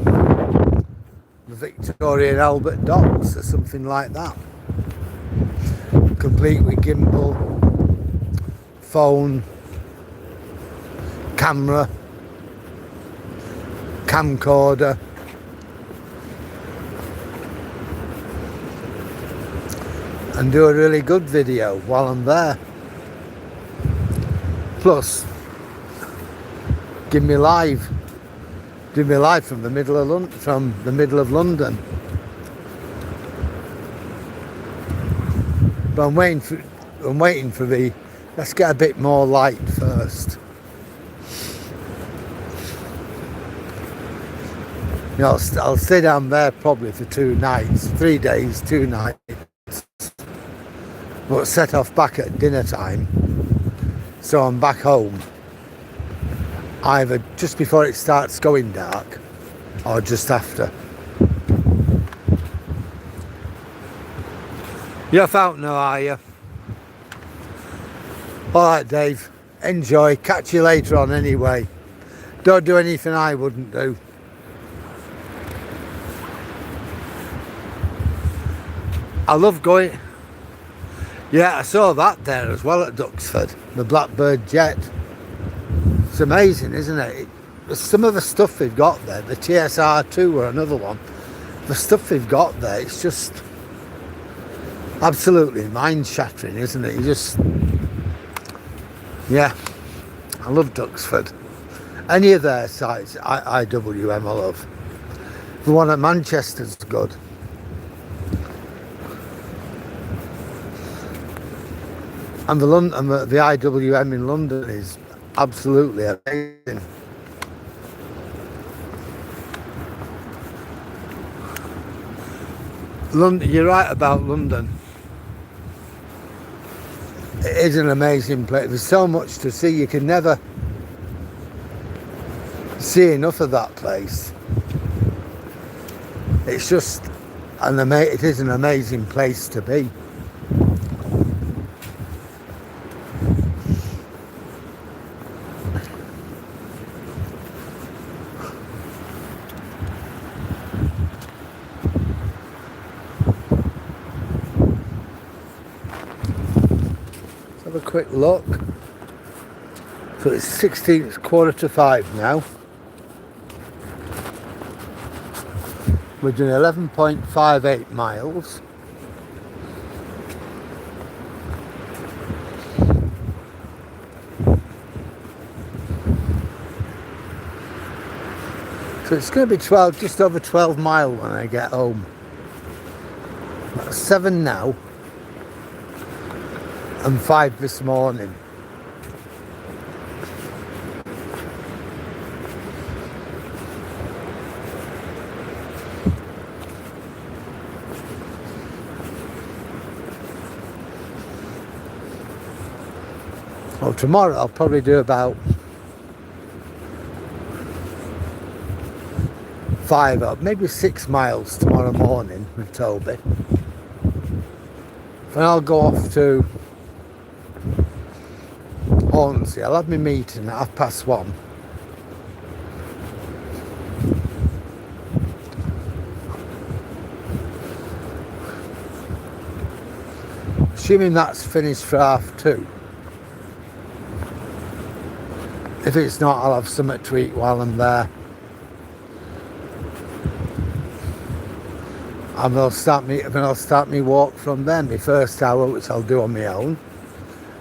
the Victoria and Albert Docks or something like that, complete with gimbal, phone, camera, camcorder, and do a really good video while I'm there. Plus, do me live from the middle of London. But I'm waiting for the Let's get a bit more light first. You know, I'll stay down there probably for 2 nights, 3 days, 2 nights. But set off back at dinner time. So I'm back home either just before it starts going dark or just after. You're off out now, are you? Alright, Dave, enjoy, catch you later on anyway. Don't do anything I wouldn't do. I love going. Yeah, I saw that there as well at Duxford, the Blackbird jet. It's amazing, isn't it? Some of the stuff they've got there, the TSR2 or another one, the stuff they've got there, it's just absolutely mind-shattering, isn't it? You just, yeah, I love Duxford. Any of their sites, IWM I love. The one at Manchester's good. And the IWM in London is absolutely amazing. London, you're right about London. It is an amazing place. There's so much to see. You can never see enough of that place. It's just it is an amazing place to be. Have a quick look. So it's 5:16 now. We're doing 11.58 miles. So it's going to be just over 12 miles when I get home. That's 7 now. And 5 this morning. Well, tomorrow I'll probably do about 5 or maybe 6 miles tomorrow morning with Toby. Then I'll go off to Withernsea. I'll have my meeting at 1:30. Assuming that's finished for 2:30. If it's not, I'll have something to eat while I'm there. And I'll start me walk from there, my first hour, which I'll do on my own.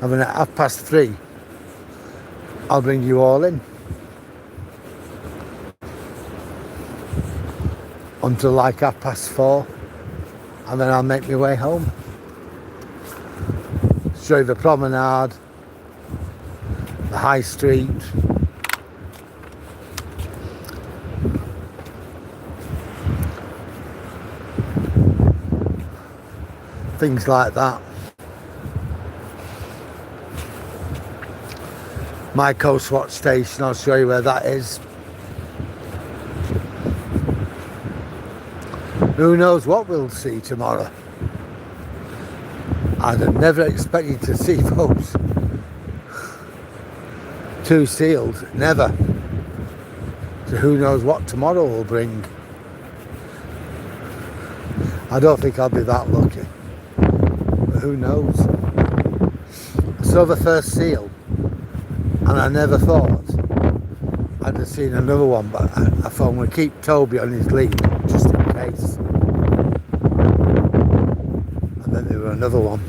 And then at 3:30, I'll bring you all in. Until like 4:30. And then I'll make my way home. Show you the promenade, the high street. Things like that. My Coast Watch station, I'll show you where that is. Who knows what we'll see tomorrow. I'd have never expected to see those 2 seals, never. So who knows what tomorrow will bring. I don't think I'll be that lucky. But who knows? I saw the first seal and I never thought I'd have seen another one, but I thought I'm going to keep Toby on his lead just in case. And then there were another one.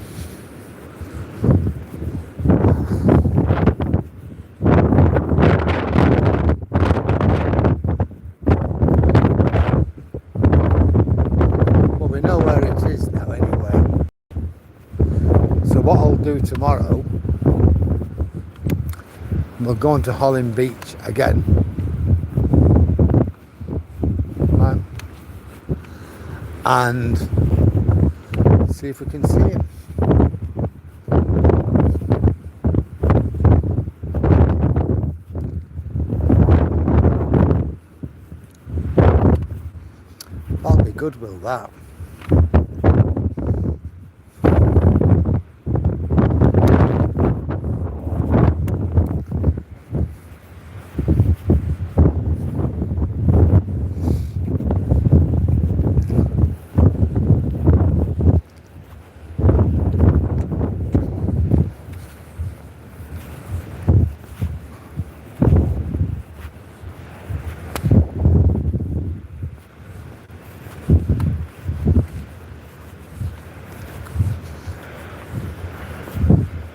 Well, we know where it is now anyway. So what I'll do tomorrow We're going to Hollym Beach again. Right. And see if we can see him. That'll be good, will that?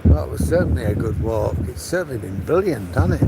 Well, it was certainly a good walk. It's certainly been brilliant, hasn't it?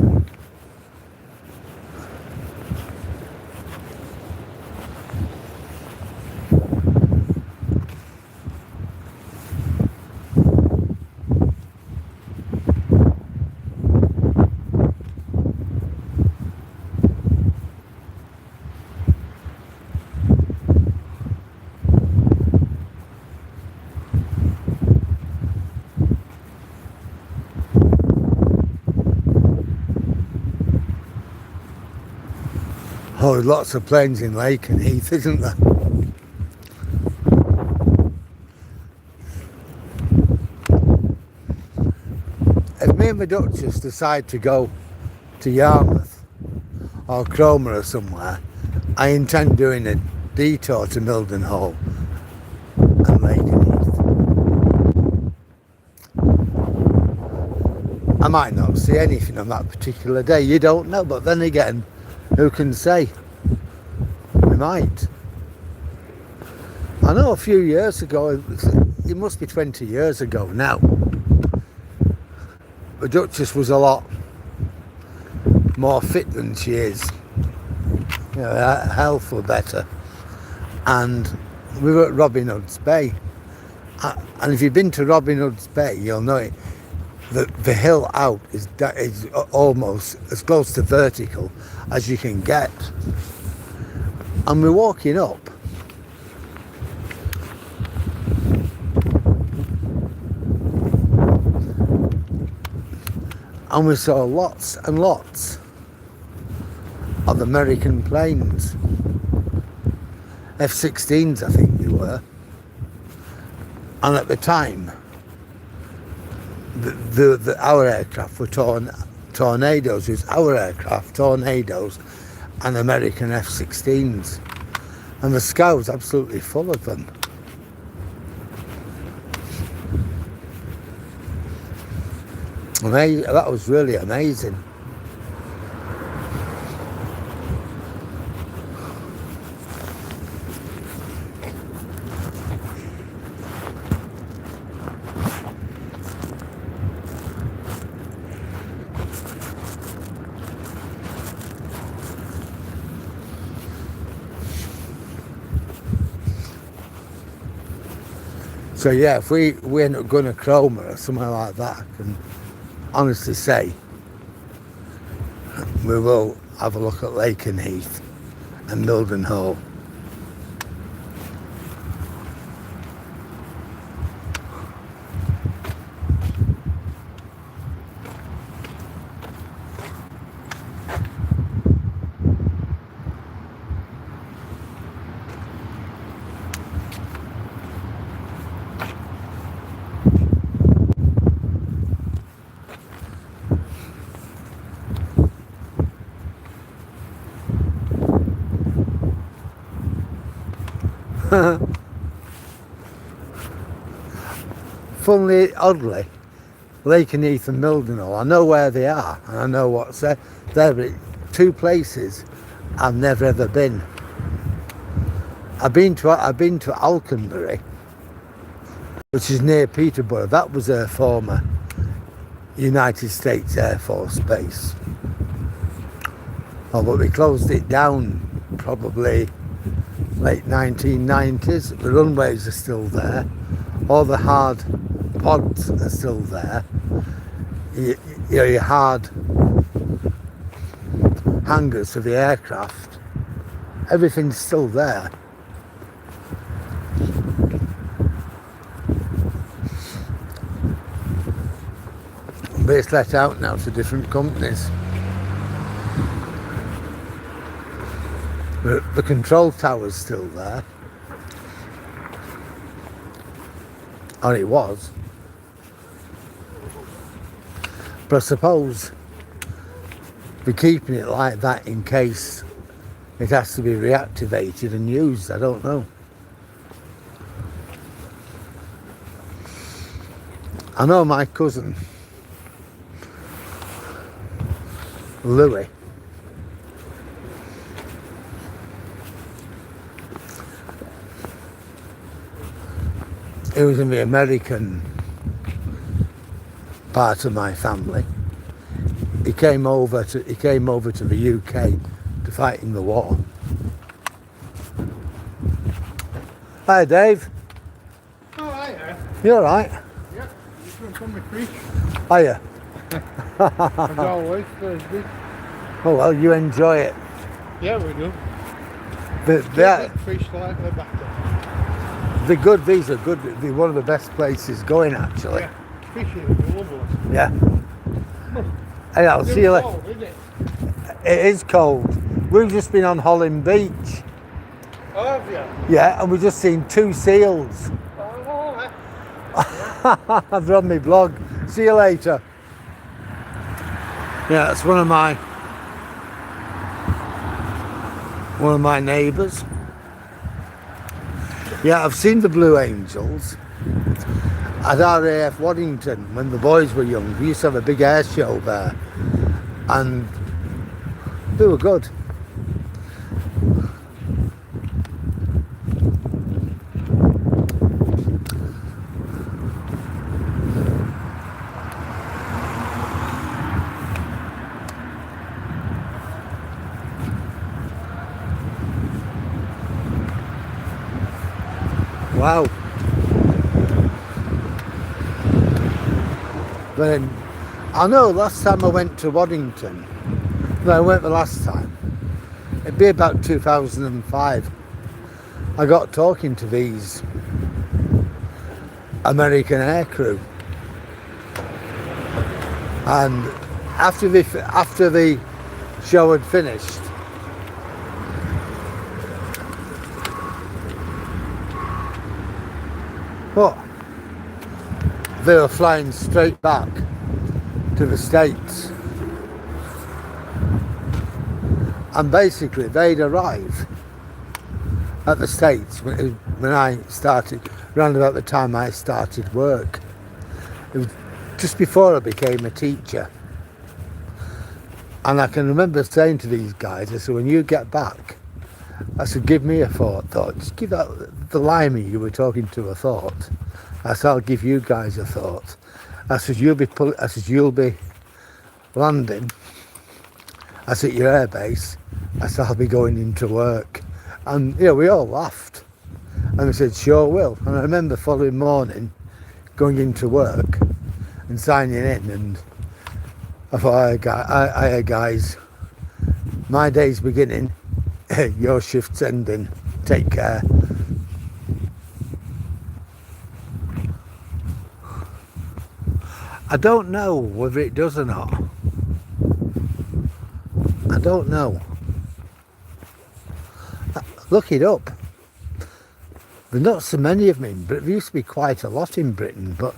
Oh, lots of planes in Lake and Heath, isn't there? If me and my Duchess decide to go to Yarmouth or Cromer or somewhere, I intend doing a detour to Mildenhall and Lake and Heath. I might not see anything on that particular day, you don't know, but then again, who can say? We might. I know a few years ago, it must be 20 years ago now, the Duchess was a lot more fit than she is. You know, her health was better. And we were at Robin Hood's Bay. And if you've been to Robin Hood's Bay, you'll know it. The hill out is almost as close to vertical as you can get. And we're walking up. And we saw lots and lots of American planes. F-16s, I think they were. And at the time, our aircraft were tornadoes. It was our aircraft, tornadoes, and American F-16s. And the sky was absolutely full of them. That was really amazing. So yeah, if we end up going to Cromer or somewhere like that, I can honestly say we will have a look at Lake and Heath and Mildenhall. Funnily, oddly, Lake and Heath and Mildenhall, I know where they are and I know what's there. They're two places I've never ever been. I've been to Alconbury, which is near Peterborough. That was a former United States Air Force base. Oh, but we closed it down probably late 1990s. The runways are still there. All the hard pods are still there. Your hard hangars for the aircraft. Everything's still there. But it's let out now to different companies. But the control tower's still there. Or it was. But I suppose we're keeping it like that in case it has to be reactivated and used. I don't know. I know my cousin Louis, he was in the American part of my family. He came over to the UK to fight in the war. Hi Dave. Oh, hiya. You alright? Yeah, you from the creek. Hiya. As always, Thursday. Oh well, you enjoy it. Yeah, we do. They're Fish slightly better. good. These are good. They're one of the best places going actually. Yeah, fishing is lovely. Yeah. Hey, I'll see you later. Cold, isn't it? It is cold. We've just been on Hollym Beach. Oh, have you? Yeah, and we've just seen 2 seals. Oh, yeah. I've run my blog. See you later. Yeah, that's one of my neighbours. Yeah, I've seen the Blue Angels at RAF Waddington when the boys were young. We used to have a big air show there, and they were good. Wow. Then I know last time I went to Waddington, no, I went the last time, it'd be about 2005. I got talking to these American aircrew, and after the show had finished, but they were flying straight back to the States, and basically they'd arrive at the States when I started, around about the time I started work. It was just before I became a teacher, and I can remember saying to these guys, I said, when you get back, I said, give me a thought. Just give the limey you were talking to a thought. I said, I'll give you guys a thought. I said, you'll be landing. I said, your air base. I said, I'll be going into work. And we all laughed. And we said, sure will. And I remember following morning going into work and signing in, and I thought, guys, my day's beginning. Your shift's ending. Take care. I don't know whether it does or not. I don't know. Look it up. There's not so many of them in Britain. There used to be quite a lot in Britain, but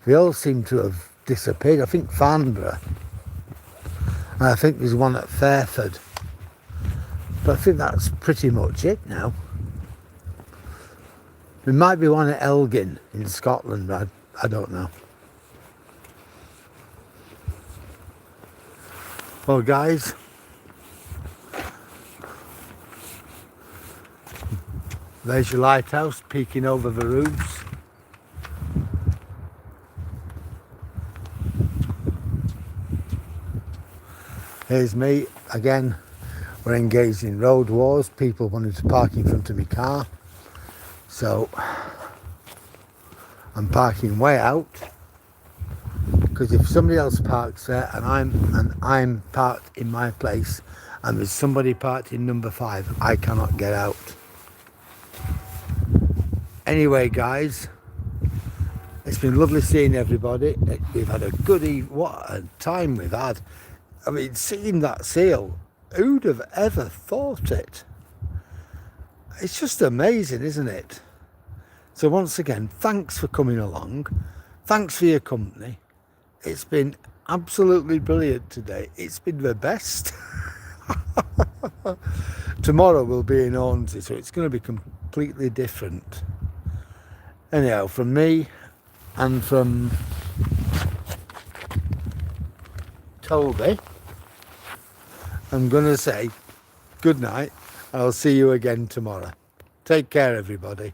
they all seem to have disappeared. I think Farnborough. And I think there's one at Fairford. But I think that's pretty much it now. There might be one at Elgin in Scotland, but I don't know. Well, guys, there's your lighthouse peeking over the roofs. Here's me again. We're engaged in road wars. People wanted to park in front of my car, so I'm parking way out, because if somebody else parks there and I'm parked in my place, and there's somebody parked in number 5. I cannot get out. Anyway, guys, it's been lovely seeing everybody. We've had a good what a time we've had. I mean, seeing that seal, who'd have ever thought it? It's just amazing, isn't it? So once again, thanks for coming along. Thanks for your company. It's been absolutely brilliant today. It's been the best. Tomorrow we'll be in Hornsey, so it's going to be completely different. Anyhow, from me and from Toby, I'm going to say good night. I'll see you again tomorrow. Take care, everybody.